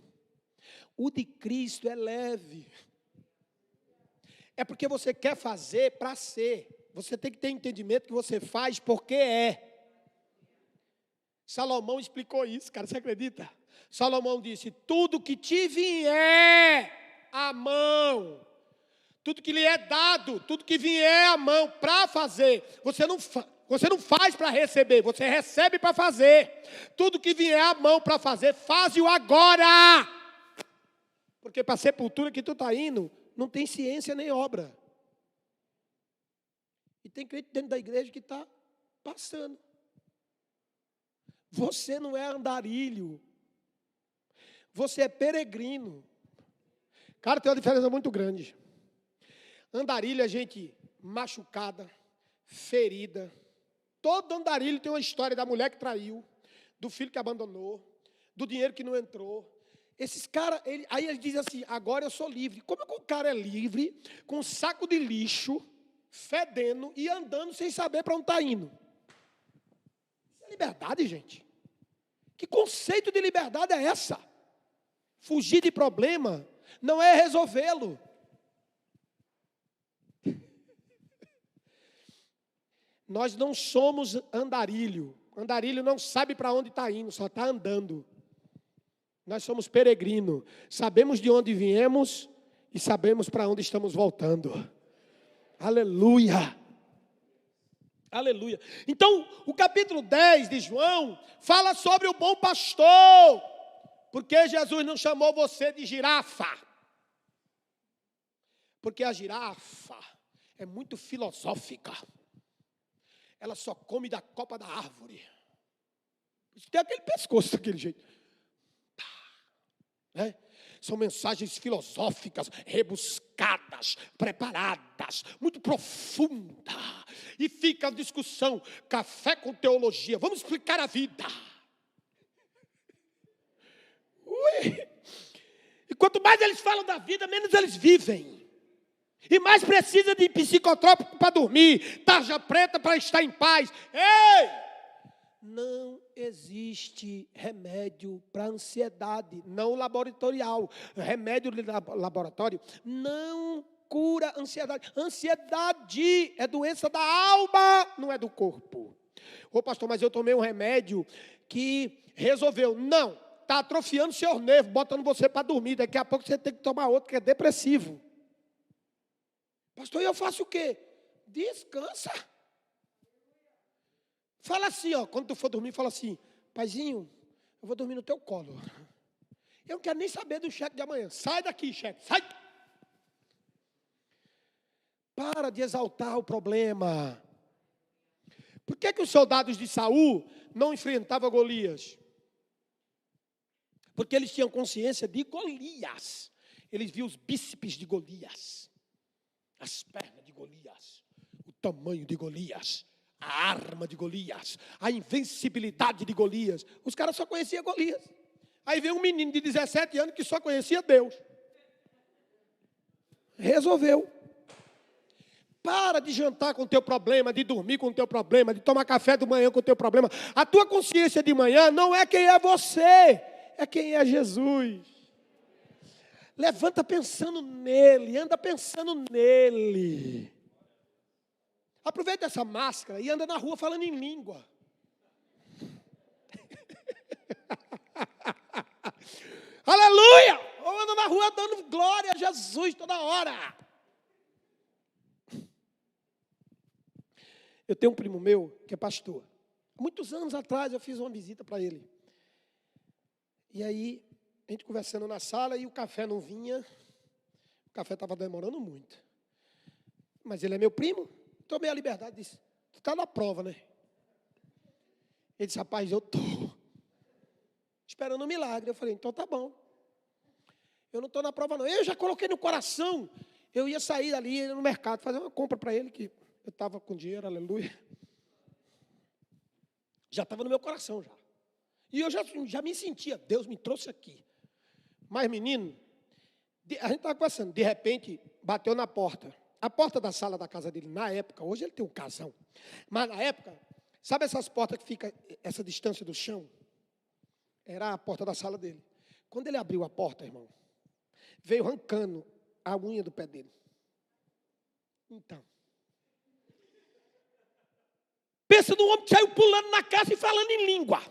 O de Cristo é leve. É porque você quer fazer para ser. Você tem que ter entendimento que você faz porque é. Salomão explicou isso, cara, você acredita? Salomão disse, tudo que te vier à mão, tudo que lhe é dado, tudo que vier à mão para fazer, você não faz para receber, você recebe para fazer. Tudo que vier à mão para fazer, faze-o agora. Porque para a sepultura que tu está indo, não tem ciência nem obra. E tem crente dentro da igreja que está passando. Você não é andarilho. Você é peregrino. Cara, tem uma diferença muito grande. Andarilho é gente machucada, ferida. Todo andarilho tem uma história da mulher que traiu, do filho que abandonou, do dinheiro que não entrou. Esses caras, aí ele diz assim, agora eu sou livre. Como é que o cara é livre, com um saco de lixo, fedendo e andando sem saber para onde está indo? Isso é liberdade, gente? Que conceito de liberdade é essa? Fugir de problema não é resolvê-lo. Nós não somos andarilho. Andarilho não sabe para onde está indo, só está andando. Nós somos peregrino. Sabemos de onde viemos e sabemos para onde estamos voltando. Aleluia. Aleluia. Então, o capítulo 10 de João fala sobre o bom pastor. Porque Jesus não chamou você de girafa? Porque a girafa é muito filosófica. Ela só come da copa da árvore. Tem aquele pescoço daquele jeito. Né? São mensagens filosóficas, rebuscadas, preparadas, muito profundas. E fica a discussão, café com teologia. Vamos explicar a vida. Ui. E quanto mais eles falam da vida, menos eles vivem. E mais precisa de psicotrópico para dormir, tarja preta para estar em paz. Ei! Não existe remédio para ansiedade, não laboratorial. Remédio de laboratório não cura ansiedade. Ansiedade é doença da alma, não é do corpo. Ô pastor, mas eu tomei um remédio que resolveu. Não, está atrofiando seus nervos, botando você para dormir. Daqui a pouco você tem que tomar outro que é depressivo. Pastor, e eu faço o quê? Descansa. Fala assim, ó, quando tu for dormir, fala assim: paizinho, eu vou dormir no teu colo. Eu não quero nem saber do chefe de amanhã. Sai daqui, chefe, sai. Para de exaltar o problema. Por que os soldados de Saul não enfrentavam Golias? Porque eles tinham consciência de Golias. Eles viam os bíceps de Golias, as pernas de Golias, o tamanho de Golias, a arma de Golias, a invencibilidade de Golias. Os caras só conheciam Golias. Aí vem um menino de 17 anos que só conhecia Deus. Resolveu. Para de jantar com o teu problema, de dormir com o teu problema, de tomar café da manhã com o teu problema. A tua consciência de manhã não é quem é você, é quem é Jesus. Levanta pensando nele, anda pensando nele. Aproveita essa máscara e anda na rua falando em língua. Aleluia! Ou anda na rua dando glória a Jesus toda hora. Eu tenho um primo meu que é pastor. Há muitos anos atrás eu fiz uma visita para ele. E aí, a gente conversando na sala e o café não vinha. O café estava demorando muito. Mas ele é meu primo. Tomei a liberdade e disse: tu está na prova, né? Ele disse: rapaz, eu estou esperando um milagre. Eu falei: então tá bom. Eu não estou na prova não. Eu já coloquei no coração. Eu ia sair ali no mercado, fazer uma compra para ele, que eu estava com dinheiro, aleluia. Já estava no meu coração já. E eu já me sentia, Deus me trouxe aqui. Mas menino, a gente estava conversando, de repente bateu na porta. A porta da sala da casa dele, na época, hoje ele tem um casão, mas na época, sabe essas portas que ficam essa distância do chão? Era a porta da sala dele. Quando ele abriu a porta, irmão, veio arrancando a unha do pé dele. Então, pensa num homem que saiu pulando na casa e falando em língua.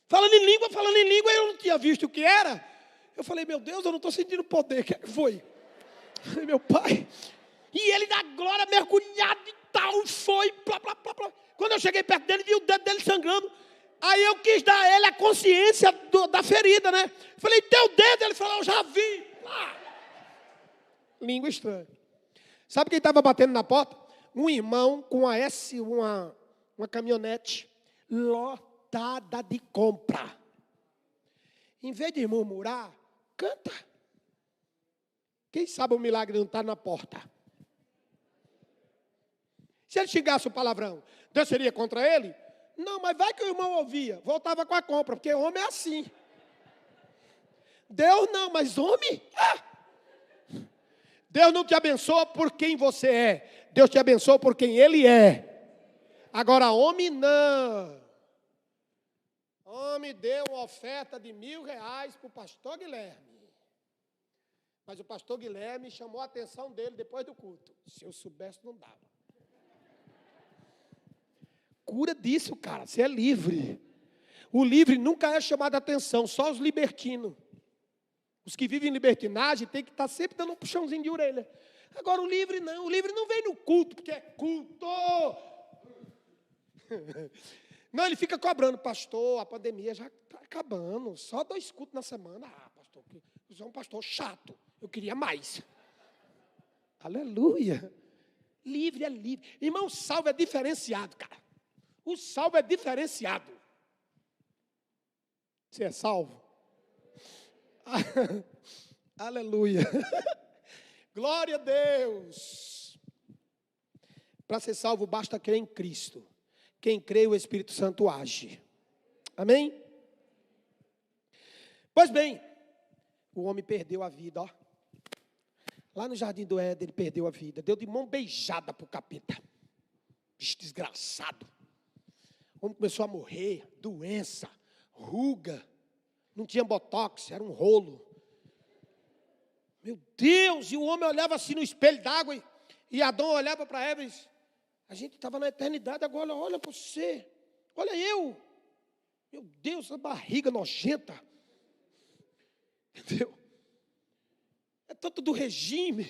Falando em língua, eu não tinha visto o que era. Eu falei: meu Deus, eu não estou sentindo poder, o que foi? Meu pai, e ele dá glória, mergulhado e tal, foi, plá, plá, plá, plá. Quando eu cheguei perto dele, vi o dedo dele sangrando, aí eu quis dar a ele a consciência da ferida, né? Falei: teu dedo? Ele falou: eu já vi. Língua estranha. Sabe quem estava batendo na porta? Um irmão com uma caminhonete lotada de compra. Em vez de murmurar, canta. Quem sabe o milagre não está na porta? Se ele xingasse o palavrão, Deus seria contra ele? Não, mas vai que o irmão ouvia. Voltava com a compra, porque homem é assim. Deus não, mas homem? Deus não te abençoa por quem você é. Deus te abençoa por quem Ele é. Agora, homem não. Homem deu uma oferta de R$1.000 para o pastor Guilherme. Mas o pastor Guilherme chamou a atenção dele depois do culto. Se eu soubesse, não dava. Cura disso, cara. Você é livre. O livre nunca é chamado a atenção, só os libertinos. Os que vivem em libertinagem tem que estar sempre dando um puxãozinho de orelha. Agora o livre não vem no culto, porque é culto. Não, ele fica cobrando, pastor, a pandemia já está acabando, só 2 cultos na semana. Ah, pastor, você é um pastor chato, eu queria mais. Aleluia. Livre é livre. Irmão, o salvo é diferenciado, cara. O salvo é diferenciado. Você é salvo? Aleluia. Glória a Deus. Para ser salvo basta crer em Cristo. Quem crê, o Espírito Santo age. Amém? Pois bem, o homem perdeu a vida, ó. Lá no jardim do Éden, ele perdeu a vida. Deu de mão beijada para o capeta. Bicho desgraçado. O homem começou a morrer, doença, ruga. Não tinha botox, era um rolo. Meu Deus, e o homem olhava assim no espelho d'água, e Adão olhava para Eva e disse, a gente estava na eternidade, agora olha para você, olha eu. Meu Deus, essa barriga nojenta. Entendeu? É tanto do regime.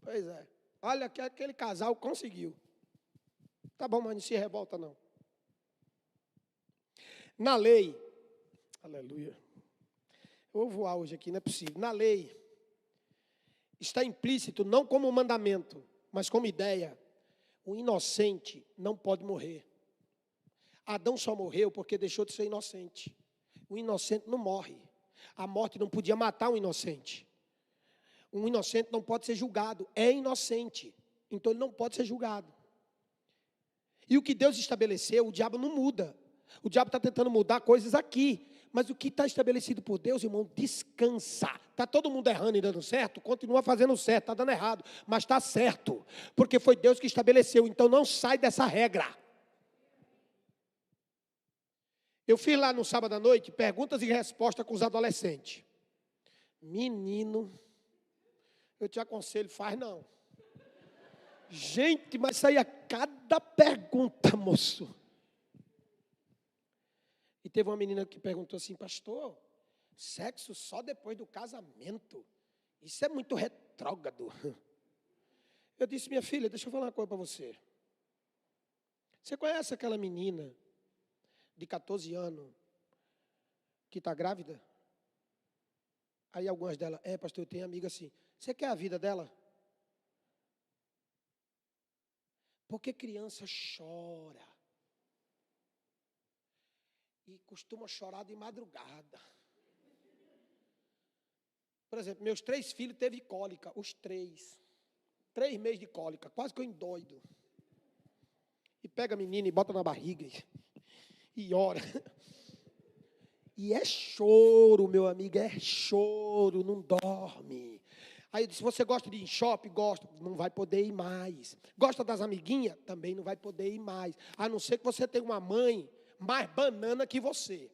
Pois é. Olha que aquele casal conseguiu. Tá bom, mas não se revolta não. Na lei, aleluia. Eu vou voar hoje aqui, não é possível. Na lei, está implícito, não como mandamento, mas como ideia, o inocente não pode morrer. Adão só morreu porque deixou de ser inocente. O inocente não morre. A morte não podia matar um inocente. Um inocente não pode ser julgado. É inocente. Então ele não pode ser julgado. E o que Deus estabeleceu, o diabo não muda. O diabo está tentando mudar coisas aqui. Mas o que está estabelecido por Deus, irmão, descansa. Está todo mundo errando e dando certo? Continua fazendo certo, está dando errado. Mas está certo. Porque foi Deus que estabeleceu. Então não sai dessa regra. Eu fiz lá no sábado à noite perguntas e respostas com os adolescentes. Menino, eu te aconselho, faz não. Gente, mas saía cada pergunta, moço. E teve uma menina que perguntou assim, pastor, sexo só depois do casamento? Isso é muito retrógrado. Eu disse, minha filha, deixa eu falar uma coisa para você. Você conhece aquela menina de 14 anos que está grávida? Aí algumas delas, pastor, eu tenho amiga assim. Você quer a vida dela? Porque criança chora. E costuma chorar de madrugada. Por exemplo, meus 3 filhos teve cólica, os 3. 3 meses de cólica, quase que eu endoido. E pega a menina e bota na barriga e ora. E é choro, meu amigo, é choro, não dorme. Aí eu disse, você gosta de ir em shopping? Gosta, não vai poder ir mais. Gosta das amiguinhas? Também não vai poder ir mais. A não ser que você tenha uma mãe mais banana que você.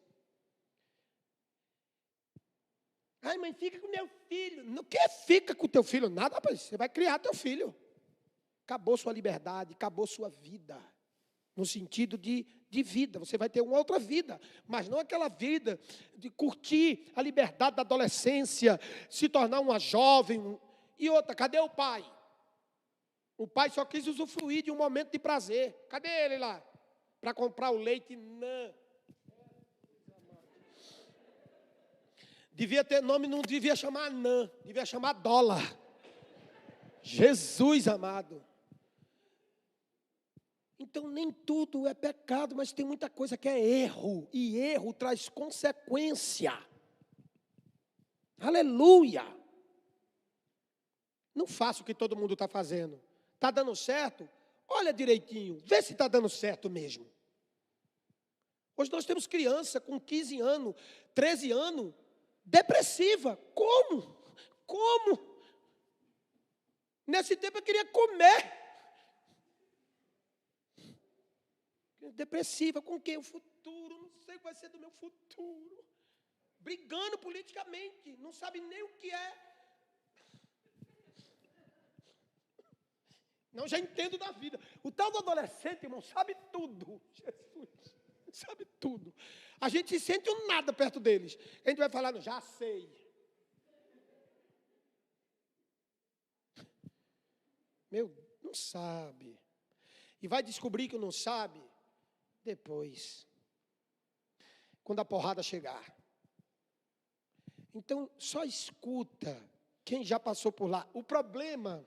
Ai, mãe, fica com meu filho. Não quer fica com teu filho? Nada, rapaz. Você vai criar teu filho. Acabou sua liberdade, acabou sua vida. No sentido de vida. Você vai ter uma outra vida. Mas não aquela vida de curtir a liberdade da adolescência, se tornar uma jovem. E outra, cadê o pai? O pai só quis usufruir de um momento de prazer. Cadê ele lá? Para comprar o leite, não. Devia ter nome, não devia chamar Nã, devia chamar dólar. Jesus amado. Então nem tudo é pecado, mas tem muita coisa que é erro. E erro traz consequência. Aleluia. Não faça o que todo mundo está fazendo. Está dando certo? Olha direitinho, vê se está dando certo mesmo. Hoje nós temos criança com 15 anos, 13 anos, depressiva. Como? Como? Nesse tempo eu queria comer. Depressiva, com quem? O futuro, não sei o que vai ser do meu futuro. Brigando politicamente, não sabe nem o que é. Não, já entendo da vida. O tal do adolescente, irmão, sabe tudo. Jesus, sabe tudo. A gente se sente um nada perto deles. A gente vai falar, não, já sei. Meu, não sabe. E vai descobrir que não sabe depois. Quando a porrada chegar. Então, só escuta quem já passou por lá. O problema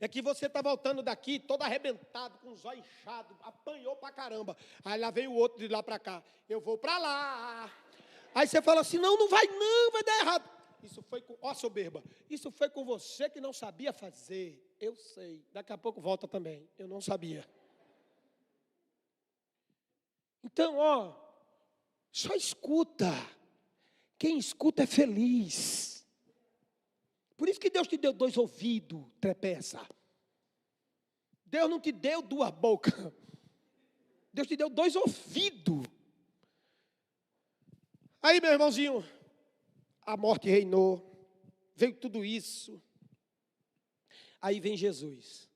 é que você está voltando daqui todo arrebentado, com os olhos inchados, apanhou pra caramba. Aí lá vem o outro de lá para cá. Eu vou para lá. Aí você fala assim, não vai dar errado. Isso foi com, ó soberba, isso foi com você que não sabia fazer. Eu sei, daqui a pouco volta também. Eu não sabia. Então, ó, só escuta. Quem escuta é feliz. Por isso que Deus te deu 2 ouvidos, trepeça. Deus não te deu 2 bocas. Deus te deu 2 ouvidos. Aí, meu irmãozinho, a morte reinou. Veio tudo isso. Aí vem Jesus.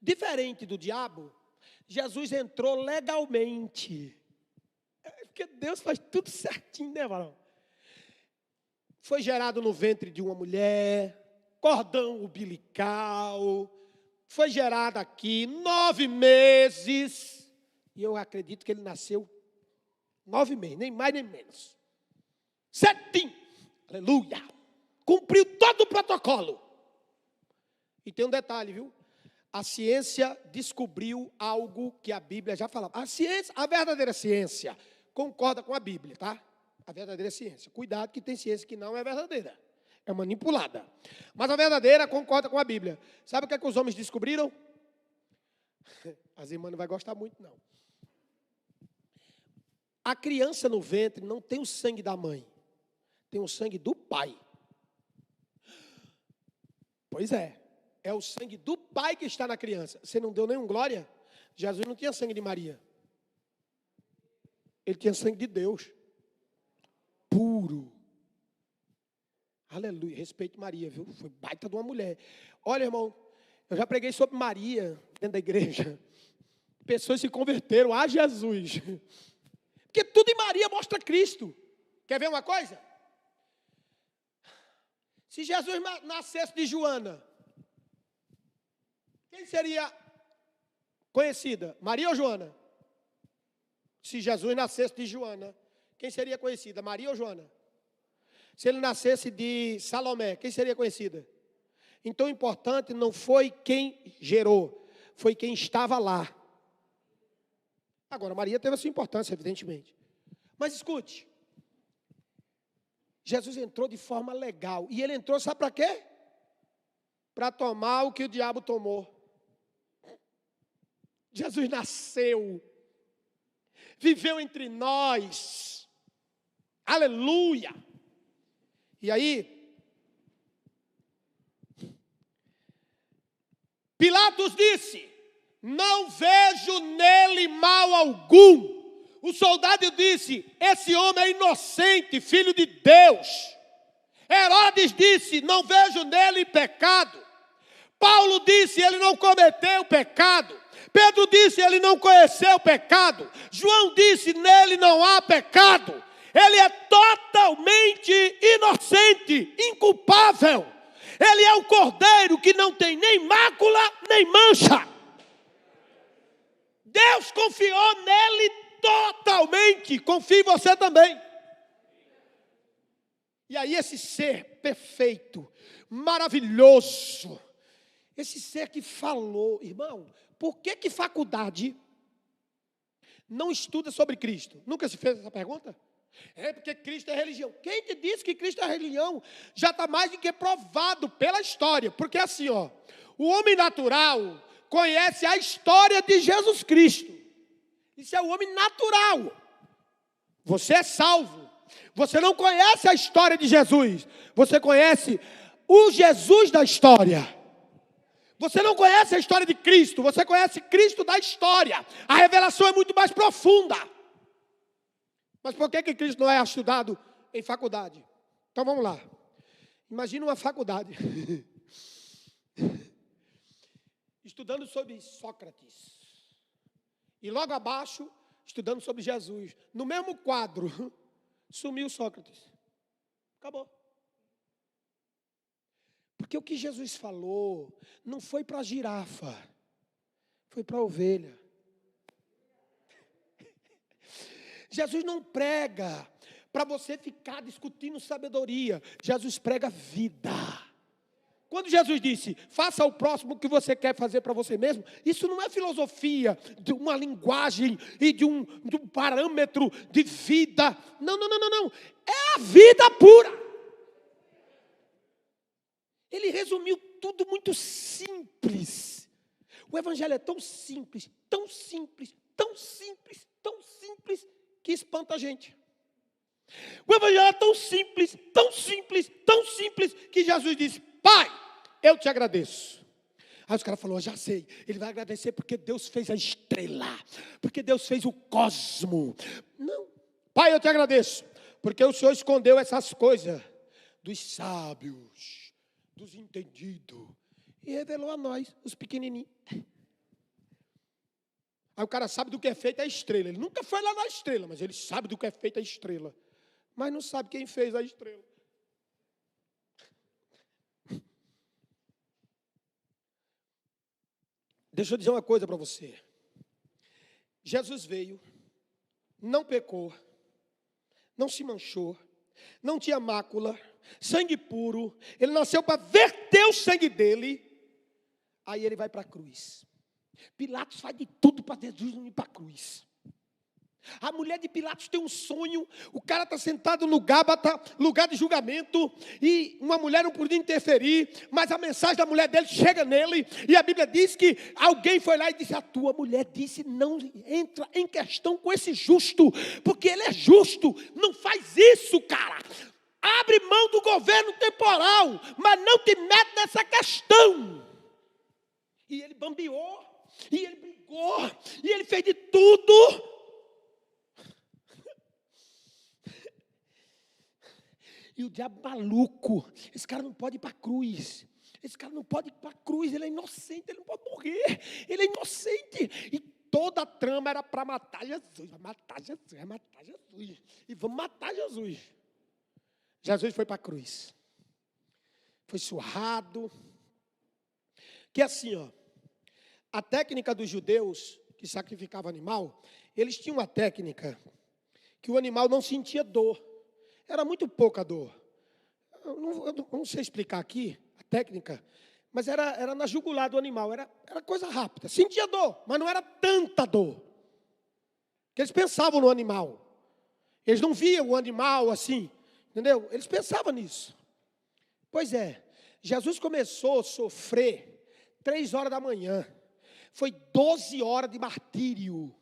Diferente do diabo, Jesus entrou legalmente. Porque Deus faz tudo certinho, né, varão? Foi gerado no ventre de uma mulher, cordão umbilical, foi gerado aqui 9 meses, e eu acredito que ele nasceu 9 meses, nem mais nem menos. Certinho, aleluia, cumpriu todo o protocolo. E tem um detalhe, viu? A ciência descobriu algo que a Bíblia já falava. A verdadeira ciência concorda com a Bíblia, tá? A verdadeira ciência. Cuidado que tem ciência que não é verdadeira. É manipulada. Mas a verdadeira concorda com a Bíblia. Sabe o que é que os homens descobriram? As irmãs não vão gostar muito, não. A criança no ventre não tem o sangue da mãe. Tem o sangue do pai. Pois é. É o sangue do pai que está na criança. Você não deu nenhum glória? Jesus não tinha sangue de Maria. Ele tinha sangue de Deus. Puro. Aleluia. Respeito Maria, viu? Foi baita de uma mulher. Olha, irmão, eu já preguei sobre Maria dentro da igreja. Pessoas se converteram a Jesus. Porque tudo em Maria mostra Cristo. Quer ver uma coisa? Se Jesus nascesse de Joana, quem seria conhecida? Maria ou Joana? Se Jesus nascesse de Joana, quem seria conhecida? Maria ou Joana? Se ele nascesse de Salomé, quem seria conhecida? Então o importante não foi quem gerou, foi quem estava lá. Agora, Maria teve a sua importância, evidentemente. Mas escute, Jesus entrou de forma legal. E ele entrou, sabe para quê? Para tomar o que o diabo tomou. Jesus nasceu, viveu entre nós. Aleluia! E aí, Pilatos disse, não vejo nele mal algum. O soldado disse, esse homem é inocente, filho de Deus. Herodes disse, não vejo nele pecado. Paulo disse, ele não cometeu pecado. Pedro disse, ele não conheceu pecado. João disse, nele não há pecado. Ele é totalmente inocente, inculpável. Ele é o cordeiro que não tem nem mácula, nem mancha. Deus confiou nele totalmente. Confie em você também. E aí esse ser perfeito, maravilhoso, esse ser que falou, irmão, por que faculdade não estuda sobre Cristo? Nunca se fez essa pergunta? É porque Cristo é religião. Quem te disse que Cristo é religião? Já está mais do que provado pela história. Porque assim, ó, o homem natural conhece a história de Jesus Cristo. Isso é o homem natural. Você é salvo. Você não conhece a história de Jesus. Você conhece o Jesus da história. Você não conhece a história de Cristo, você conhece Cristo da história. A revelação é muito mais profunda. Mas por que Cristo não é estudado em faculdade? Então vamos lá. Imagina uma faculdade. Estudando sobre Sócrates. E logo abaixo, estudando sobre Jesus. No mesmo quadro, sumiu Sócrates. Acabou. Porque o que Jesus falou não foi para a girafa, foi para a ovelha. Jesus não prega para você ficar discutindo sabedoria. Jesus prega vida. Quando Jesus disse, faça ao próximo o que você quer fazer para você mesmo, isso não é filosofia, de uma linguagem e de um parâmetro de vida. Não. É a vida pura. Ele resumiu tudo muito simples. O evangelho é tão simples, tão simples, tão simples, tão simples, que espanta a gente. O evangelho é tão simples, tão simples, tão simples, que Jesus disse, Pai, eu te agradeço. Aí os caras falaram, já sei, ele vai agradecer porque Deus fez a estrela, porque Deus fez o cosmo. Não, Pai, eu te agradeço, porque o Senhor escondeu essas coisas dos sábios, dos entendidos, e revelou a nós, os pequenininhos. Aí o cara sabe do que é feita a estrela. Ele nunca foi lá na estrela, mas ele sabe do que é feita a estrela. Mas não sabe quem fez a estrela. Deixa eu dizer uma coisa para você. Jesus veio, não pecou, não se manchou, não tinha mácula, sangue puro. Ele nasceu para verter o sangue dele. Aí ele vai para a cruz. Pilatos faz de tudo para Jesus não ir para a cruz. A mulher de Pilatos tem um sonho. O cara está sentado no Gábata, lugar de julgamento, e uma mulher não podia interferir, mas a mensagem da mulher dele chega nele, e a Bíblia diz que alguém foi lá e disse, a tua mulher disse, não entra em questão com esse justo, porque ele é justo. Não faz isso, cara. Abre mão do governo temporal, mas não te mete nessa questão. E ele bambeou, e ele brigou, e ele fez de tudo. E o diabo maluco, esse cara não pode ir para a cruz. Esse cara não pode ir para a cruz, ele é inocente, ele não pode morrer. Ele é inocente. E toda a trama era para matar Jesus. Vai matar Jesus, vai matar Jesus. E vamos matar Jesus. Jesus foi para a cruz. Foi surrado. Que assim, ó, a técnica dos judeus que sacrificavam animal, eles tinham uma técnica que o animal não sentia dor. Era muito pouca dor. Eu não sei explicar aqui a técnica, mas era na jugular do animal, era coisa rápida. Sentia dor, mas não era tanta dor. Porque eles pensavam no animal. Eles não viam o animal assim, entendeu? Eles pensavam nisso. Pois é, Jesus começou a sofrer 3 horas da manhã. Foi 12 horas de martírio,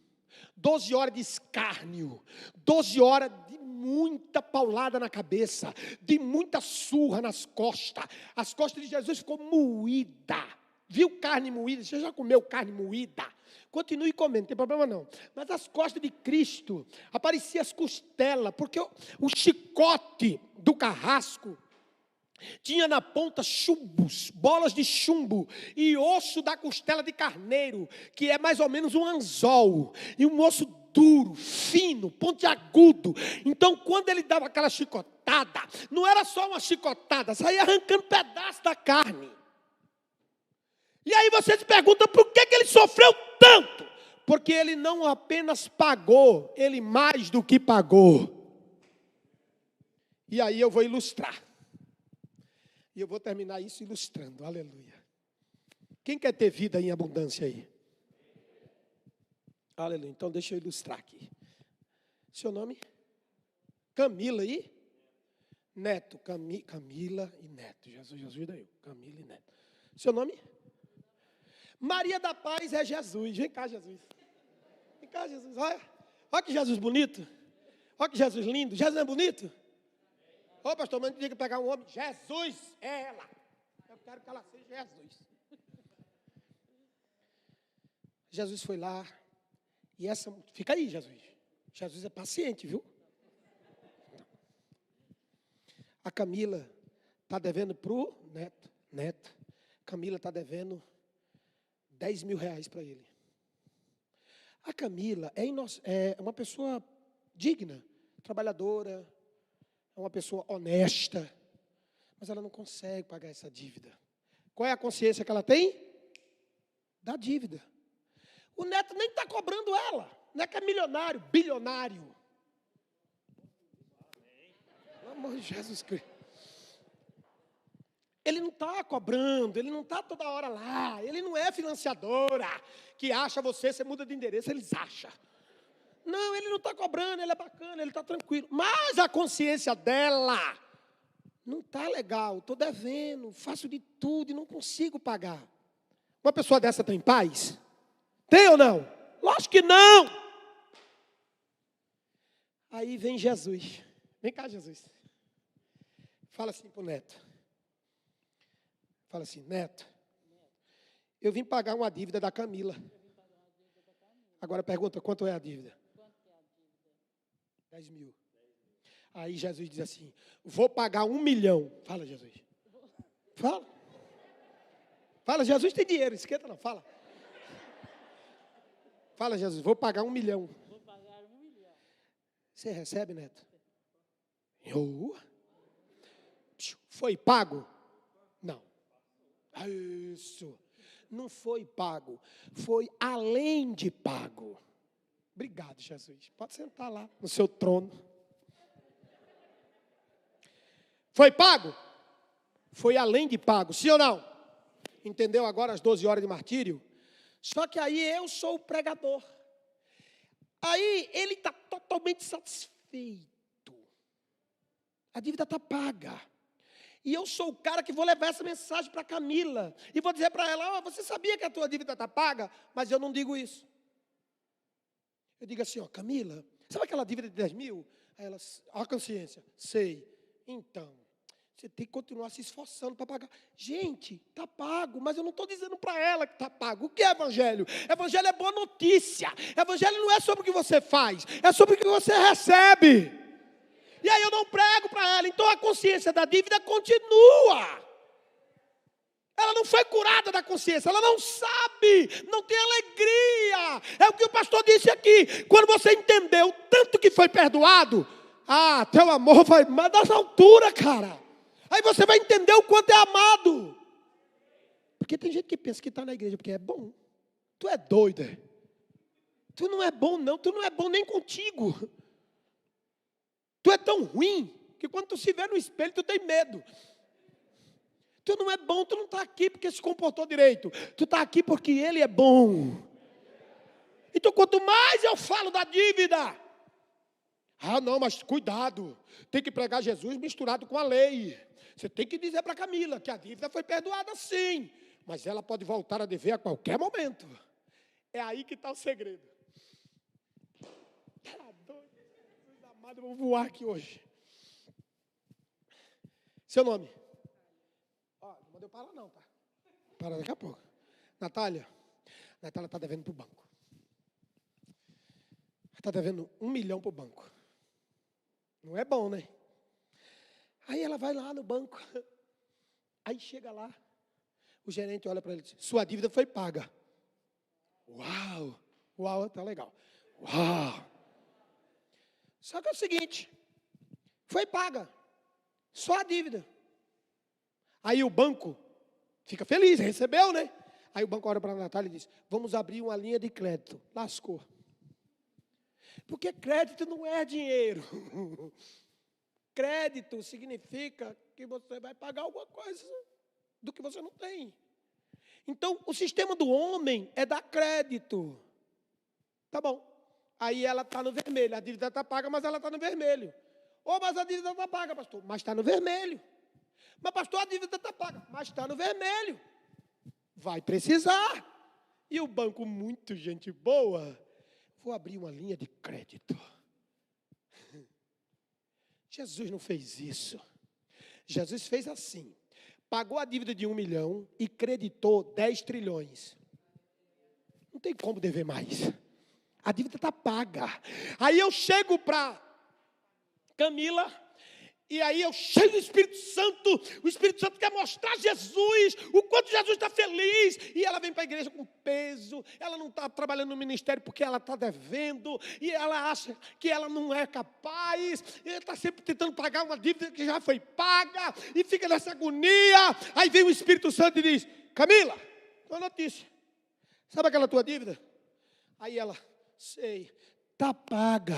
12 horas de escárnio, 12 horas de muita paulada na cabeça, de muita surra nas costas. As costas de Jesus ficou moída. Viu carne moída? Você já comeu carne moída? Continue comendo, não tem problema não. Mas as costas de Cristo, apareciam as costelas, porque o chicote do carrasco tinha na ponta chumbos, bolas de chumbo e osso da costela de carneiro, que é mais ou menos um anzol, e um osso duro, fino, pontiagudo. Então, quando ele dava aquela chicotada, não era só uma chicotada, saía arrancando pedaço da carne. E aí você se pergunta, por que ele sofreu tanto? Porque ele não apenas pagou, ele mais do que pagou. E aí eu vou ilustrar. E eu vou terminar isso ilustrando, aleluia. Quem quer ter vida em abundância aí? Aleluia, então deixa eu ilustrar aqui. Seu nome? Camila e Neto. Camila e Neto. Jesus daí. Camila e Neto. Seu nome? Maria da Paz é Jesus. Vem cá, Jesus. Vem cá, Jesus. Olha que Jesus bonito. Olha que Jesus lindo. Jesus não é bonito? Ô, pastor, mas não tinha que pegar um homem. Jesus é ela. Eu quero que ela seja Jesus. Jesus foi lá, e fica aí, Jesus. Jesus é paciente, viu? A Camila está devendo para o neto. Camila está devendo 10 mil reais para ele. A Camila é uma pessoa digna, trabalhadora, é uma pessoa honesta, mas ela não consegue pagar essa dívida. Qual é a consciência que ela tem? Da dívida. O neto nem está cobrando ela. O neto é milionário, bilionário. Pelo amor de Jesus Cristo. Ele não está cobrando, ele não está toda hora lá. Ele não é financiadora que acha você muda de endereço, eles acham. Não, ele não está cobrando, ele é bacana, ele está tranquilo. Mas a consciência dela não está legal. Estou devendo, faço de tudo e não consigo pagar. Uma pessoa dessa tem paz? Tem ou não? Lógico que não. Aí vem Jesus. Vem cá, Jesus. Fala assim para o neto. Fala assim, neto, eu vim pagar uma dívida da Camila. Agora pergunta, quanto é a dívida? 10 mil. Aí Jesus diz assim, vou pagar 1 milhão. Fala, Jesus. Fala. Fala, Jesus tem dinheiro, esquenta não, fala. Fala, Jesus, vou pagar 1 milhão. Vou pagar 1 milhão. Você recebe, neto? Foi pago? Não. Isso. Não foi pago. Foi além de pago. Obrigado, Jesus. Pode sentar lá no seu trono. Foi pago? Foi além de pago. Sim ou não? Entendeu agora as 12 horas de martírio? Só que aí eu sou o pregador. Aí ele está totalmente satisfeito. A dívida está paga. E eu sou o cara que vou levar essa mensagem para Camila. E vou dizer para ela, você sabia que a tua dívida está paga? Mas eu não digo isso. Eu digo assim, Camila, sabe aquela dívida de 10 mil? Aí ela, a consciência, sei. Então, você tem que continuar se esforçando para pagar. Gente, está pago, mas eu não estou dizendo para ela que está pago. O que é evangelho? Evangelho é boa notícia. Evangelho não é sobre o que você faz, é sobre o que você recebe. E aí eu não prego para ela, então a consciência da dívida continua. Ela não foi curada da consciência, ela não sabe, não tem alegria. É o que o pastor disse aqui. Quando você entendeu tanto que foi perdoado, teu amor vai mais dessa altura, cara. Aí você vai entender o quanto é amado. Porque tem gente que pensa que está na igreja porque é bom. Tu é doido, é? Tu não é bom não, tu não é bom nem contigo. Tu é tão ruim que quando tu se vê no espelho, tu tem medo. Tu não é bom, tu não está aqui porque se comportou direito. Tu está aqui porque ele é bom. Então, quanto mais eu falo da dívida, não, mas cuidado, tem que pregar Jesus misturado com a lei. Você tem que dizer para Camila que a dívida foi perdoada sim, mas ela pode voltar a dever a qualquer momento. É aí que está o segredo. Eu vou voar aqui hoje. Seu nome? Não mandei parar não, tá? Para daqui a pouco. Natália está devendo para o banco. Está devendo 1 milhão para o banco. Não é bom, né? Aí ela vai lá no banco. Aí chega lá. O gerente olha para ele e diz, sua dívida foi paga. Uau, tá legal. Uau. Só que é o seguinte, foi paga, só a dívida. Aí o banco fica feliz, recebeu, né? Aí o banco olha para a Natália e diz, vamos abrir uma linha de crédito. Lascou. Porque crédito não é dinheiro. Crédito significa que você vai pagar alguma coisa do que você não tem. Então, o sistema do homem é dar crédito. Tá bom. Aí ela está no vermelho, a dívida está paga, mas ela está no vermelho. Mas a dívida está paga, pastor, mas está no vermelho. Mas pastor, a dívida está paga, mas está no vermelho. Vai precisar. E o banco, muito gente boa, vou abrir uma linha de crédito. Jesus não fez isso. Jesus fez assim, pagou a dívida de 1 milhão e creditou 10 trilhões. Não tem como dever mais. A dívida está paga. Aí eu chego para Camila, e aí eu chego do Espírito Santo. O Espírito Santo quer mostrar Jesus, o quanto Jesus está feliz. E ela vem para a igreja com peso. Ela não está trabalhando no ministério porque ela está devendo. E ela acha que ela não é capaz. E ela está sempre tentando pagar uma dívida que já foi paga. E fica nessa agonia. Aí vem o Espírito Santo e diz: Camila, uma notícia. Sabe aquela tua dívida? Aí ela: sei, está paga.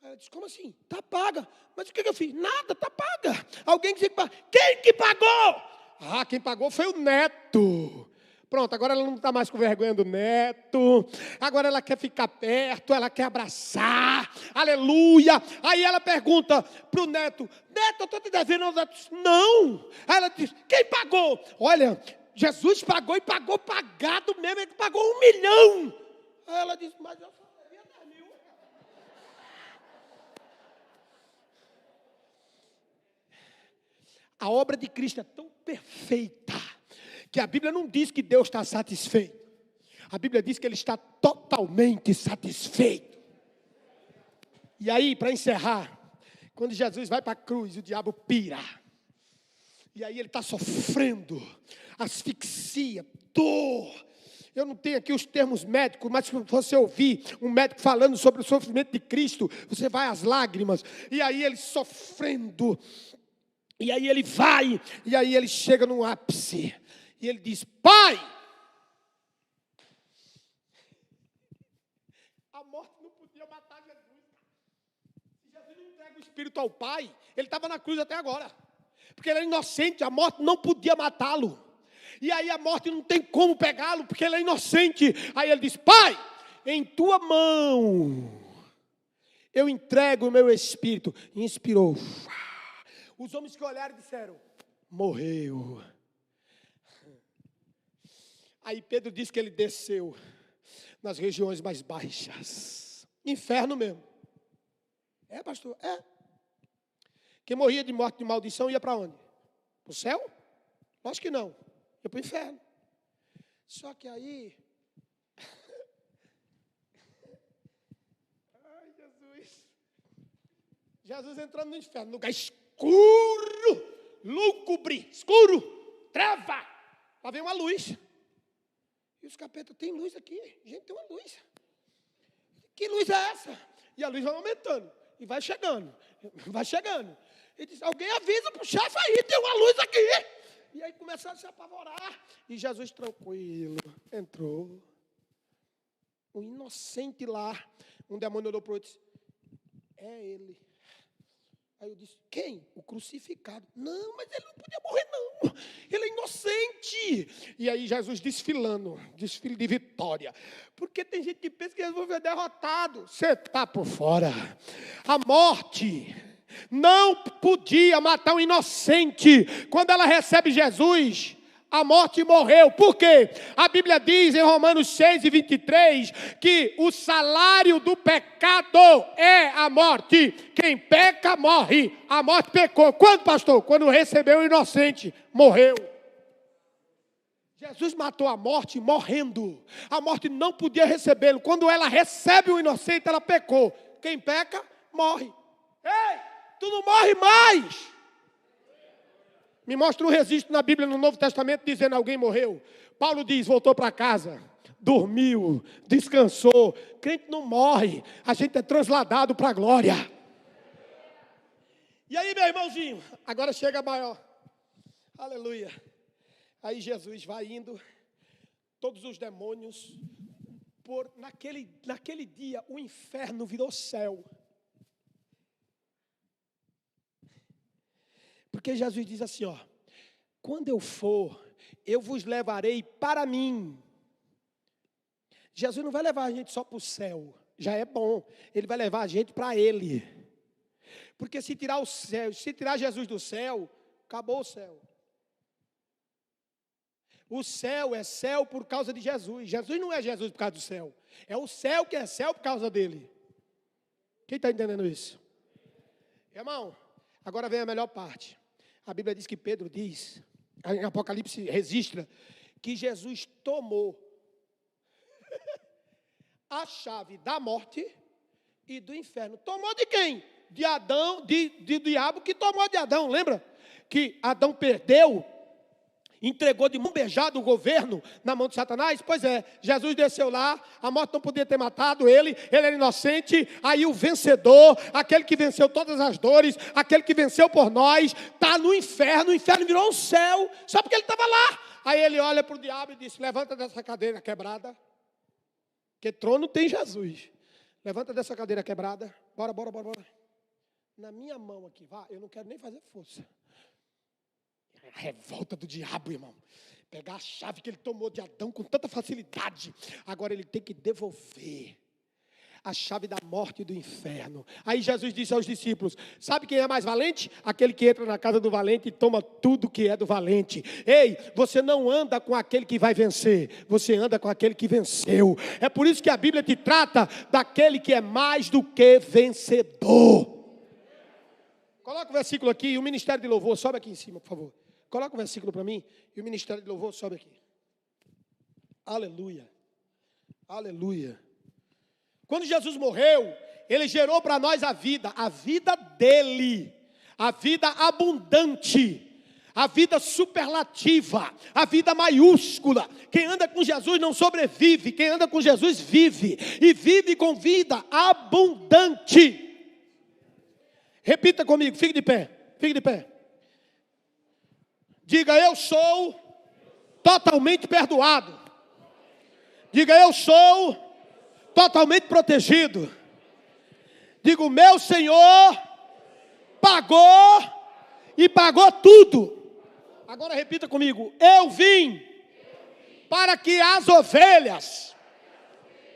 Aí ela disse: como assim? Está paga. Mas o que eu fiz? Nada, está paga. Alguém disse que pagou. Quem que pagou? Ah, quem pagou foi o neto. Pronto, agora ela não está mais com vergonha do neto. Agora ela quer ficar perto, ela quer abraçar. Aleluia. Aí ela pergunta para o neto: Neto, eu estou te devendo. O neto diz: não. Aí ela diz: quem pagou? Olha, Jesus pagou e pagou pagado mesmo. Ele pagou 1 milhão. Aí ela diz: mas eu só devia 10 mil. A obra de Cristo é tão perfeita que a Bíblia não diz que Deus está satisfeito. A Bíblia diz que Ele está totalmente satisfeito. E aí, para encerrar, quando Jesus vai para a cruz, o diabo pira. E aí ele está sofrendo asfixia, dor. Eu não tenho aqui os termos médicos, mas se você ouvir um médico falando sobre o sofrimento de Cristo, você vai às lágrimas. E aí ele sofrendo. E aí ele vai, e aí ele chega no ápice. E ele diz: Pai! A morte não podia matar Jesus. Se Jesus não entrega o Espírito ao Pai, ele estava na cruz até agora. Porque ele é inocente, a morte não podia matá-lo. E aí a morte não tem como pegá-lo, porque ele é inocente. Aí ele diz: Pai, em tua mão eu entrego o meu espírito. E inspirou. Os homens que olharam disseram: morreu. Aí Pedro disse que ele desceu nas regiões mais baixas. Inferno mesmo. É, pastor? É. Quem morria de morte de maldição ia para onde? Para o céu? Lógico que não. Ia para o inferno. Só que aí... Ai, Jesus. Jesus entrando no inferno, lugar escuro, lúgubre, escuro, treva. Lá vem uma luz. E os capetas: tem luz aqui. Gente, tem uma luz. Que luz é essa? E a luz vai aumentando. E vai chegando. Vai chegando. E diz: alguém avisa para o chefe aí, tem uma luz aqui. E aí começaram a se apavorar. E Jesus tranquilo entrou. Um inocente lá. Um demônio olhou para o outro e disse: é ele. Aí eu disse: quem? O crucificado. Não, mas ele não podia morrer não. Ele é inocente. E aí Jesus desfilando, desfile de vitória. Porque tem gente que pensa que Jesus foi derrotado. Você está por fora. A morte não podia matar um inocente. Quando ela recebe Jesus, a morte morreu. Por quê? A Bíblia diz em Romanos 6:23 que o salário do pecado é a morte. Quem peca, morre. A morte pecou. Quando, pastor? Quando recebeu o inocente, morreu. Jesus matou a morte morrendo. A morte não podia recebê-lo. Quando ela recebe o inocente, ela pecou. Quem peca, morre. Ei, tu não morre mais. Me mostra um registro na Bíblia, no Novo Testamento, dizendo alguém morreu. Paulo diz: voltou para casa, dormiu, descansou. Crente não morre, a gente é transladado para a glória. E aí, meu irmãozinho, agora chega a maior. Aleluia. Aí Jesus vai indo, todos os demônios, naquele dia o inferno virou céu. Porque Jesus diz assim, ó: quando eu for, eu vos levarei para mim. Jesus não vai levar a gente só para o céu, já é bom. Ele vai levar a gente para Ele. Porque se tirar o céu, se tirar Jesus do céu, acabou o céu. O céu é céu por causa de Jesus. Jesus não é Jesus por causa do céu. É o céu que é céu por causa dele. Quem está entendendo isso? Irmão, agora vem a melhor parte. A Bíblia diz que Pedro diz, em Apocalipse registra, que Jesus tomou. a chave da morte e do inferno. Tomou de quem? De Adão, de diabo que tomou de Adão. Lembra que Adão perdeu, entregou de mão beijada o governo na mão de Satanás? Pois é, Jesus desceu lá, a morte não podia ter matado ele era inocente. Aí o vencedor, aquele que venceu todas as dores, aquele que venceu por nós, está no inferno. O inferno virou um céu, só porque ele estava lá. Aí ele olha para o diabo e disse: levanta dessa cadeira quebrada, porque trono tem Jesus. Levanta dessa cadeira quebrada, bora. Na minha mão aqui, vá, eu não quero nem fazer força. A revolta do diabo, irmão. Pegar a chave que ele tomou de Adão com tanta facilidade. Agora ele tem que devolver a chave da morte e do inferno. Aí Jesus disse aos discípulos: sabe quem é mais valente? Aquele que entra na casa do valente e toma tudo que é do valente. Ei, você não anda com aquele que vai vencer, você anda com aquele que venceu. É por isso que a Bíblia te trata daquele que é mais do que vencedor. Coloca o versículo aqui e o ministério de louvor sobe aqui em cima, por favor. Coloca o versículo para mim e o ministério de louvor sobe aqui. Aleluia. Aleluia. Quando Jesus morreu, ele gerou para nós a vida dele, a vida abundante, a vida superlativa, a vida maiúscula. Quem anda com Jesus não sobrevive, quem anda com Jesus vive, e vive com vida abundante. Repita comigo, fique de pé. Diga: eu sou totalmente perdoado. Diga: eu sou totalmente protegido. Diga: o meu Senhor pagou e pagou tudo. Agora repita comigo: eu vim para que as ovelhas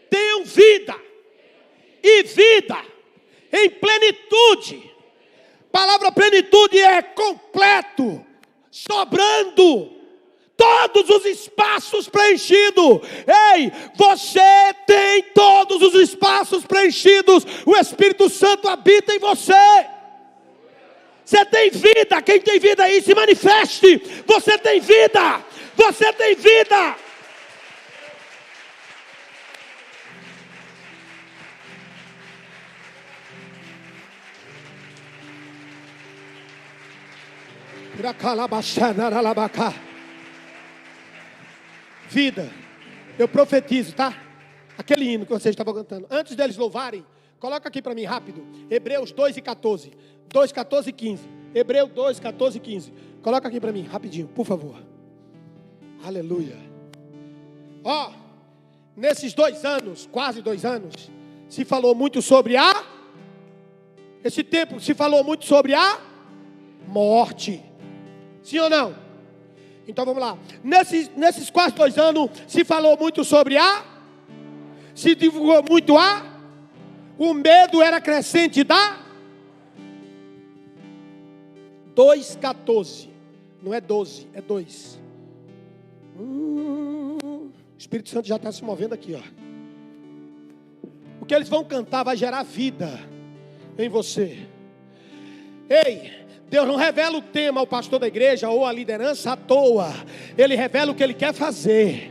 tenham vida e vida em plenitude. Palavra plenitude é completo, sobrando, todos os espaços preenchidos. Ei, você tem todos os espaços preenchidos. O Espírito Santo habita em você. Você tem vida. Quem tem vida aí, se manifeste. Você tem vida. Você tem vida. Vida. Eu profetizo, tá? Aquele hino que vocês estavam cantando. Antes deles louvarem, coloca aqui para mim rápido. Hebreus 2 e 14. 2, 14 e 15. Hebreus 2, 14 e 15. Coloca aqui para mim rapidinho, por favor. Aleluia. Ó, nesses 2 anos, quase 2 anos, se falou muito sobre esse tempo se falou muito sobre a morte. Sim ou não? Então vamos lá. Nesses quase 2 anos se falou muito sobre se divulgou muito o medo era crescente da 2,14. Não é 12, é 2. O Espírito Santo já está se movendo aqui, ó. O que eles vão cantar vai gerar vida em você. Ei, Deus não revela o tema ao pastor da igreja ou à liderança à toa. Ele revela o que Ele quer fazer.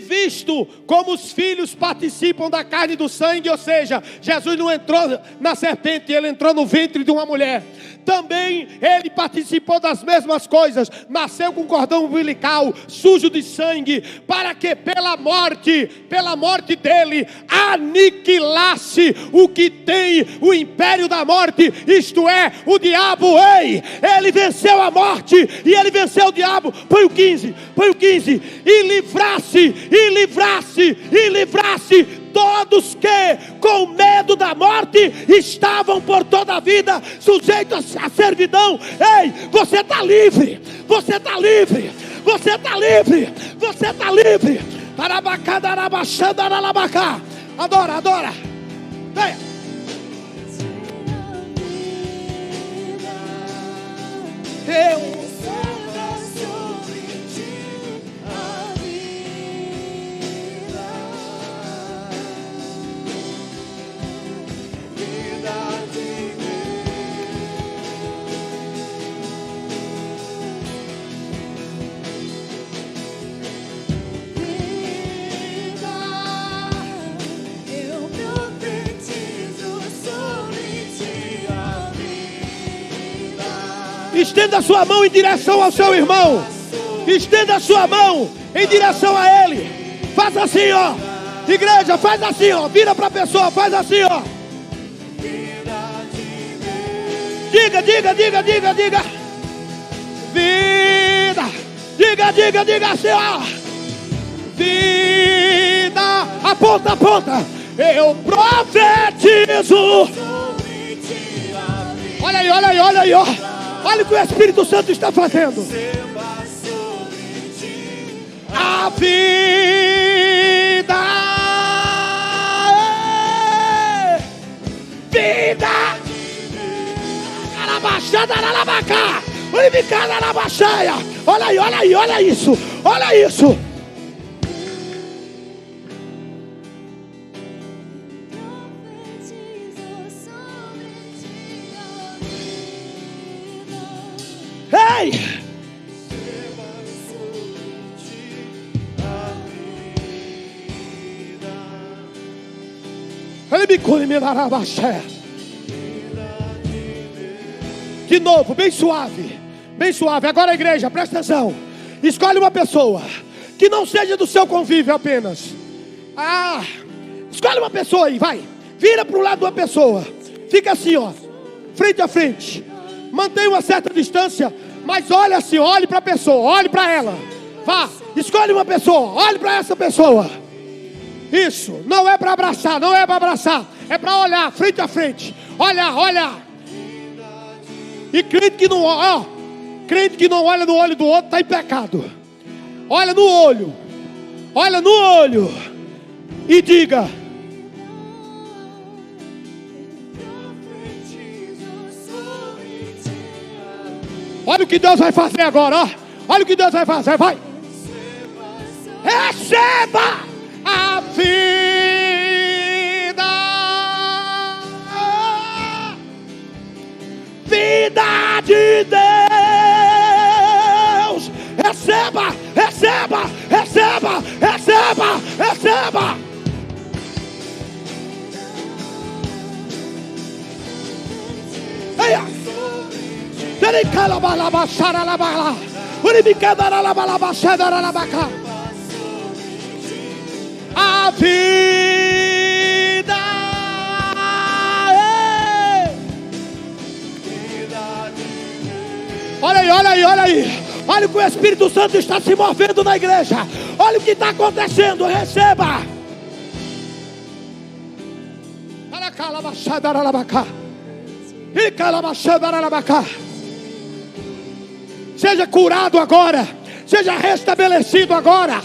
Visto como os filhos participam da carne e do sangue, ou seja, Jesus não entrou na serpente, Ele entrou no ventre de uma mulher. Também Ele participou das mesmas coisas, nasceu com cordão umbilical, sujo de sangue, para que pela morte dele, aniquilasse o que tem o império da morte, isto é, o diabo. Ei, Ele venceu a morte e Ele venceu o diabo. Põe o 15, e livrasse todos que, com medo da morte, estavam por toda a vida sujeitos à servidão. Ei, você está livre. Você está livre. Você está livre. Você está livre. Adora. Venha. Eu Estenda a sua mão em direção ao seu irmão. Estenda a sua mão em direção a ele. Faça assim, ó. Igreja, faz assim, ó. Vira para a pessoa, faz assim, ó. Diga, diga, diga, diga, diga. Vida. Diga, diga, diga assim, ó. Vida. Aponta, aponta. Eu profetizo. Olha aí, olha aí, olha aí, ó. Olha o que o Espírito Santo está fazendo. A vida. Vida. Arabaxada, arabacá. Unificada, arabaxaia. Olha aí, olha aí, olha isso. Olha isso. Ei! De novo, bem suave. Bem suave. Agora a igreja, presta atenção. Escolhe uma pessoa que não seja do seu convívio apenas. Escolhe uma pessoa aí, vai. Vira para o lado de uma pessoa. Fica assim, ó. Frente a frente. Mantenha uma certa distância. Mas olha assim, olhe para a pessoa. Olhe para ela. Vá, escolhe uma pessoa. Olhe para essa pessoa. Isso, não é para abraçar, não é para abraçar. É para olhar, frente a frente. Olhar, olhar. E crente que não olha, crente que não olha no olho do outro está em pecado. Olha no olho. Olha no olho. E diga: olha o que Deus vai fazer agora, ó. Olha o que Deus vai fazer, vai. Receba a vida. Vida de Deus. Receba, receba, receba, receba, receba. Eia. A vida. Olha aí, olha aí, olha aí. Olha o que o Espírito Santo está se movendo na igreja. Olha o que está acontecendo. Receba. Seja curado agora. Seja restabelecido agora.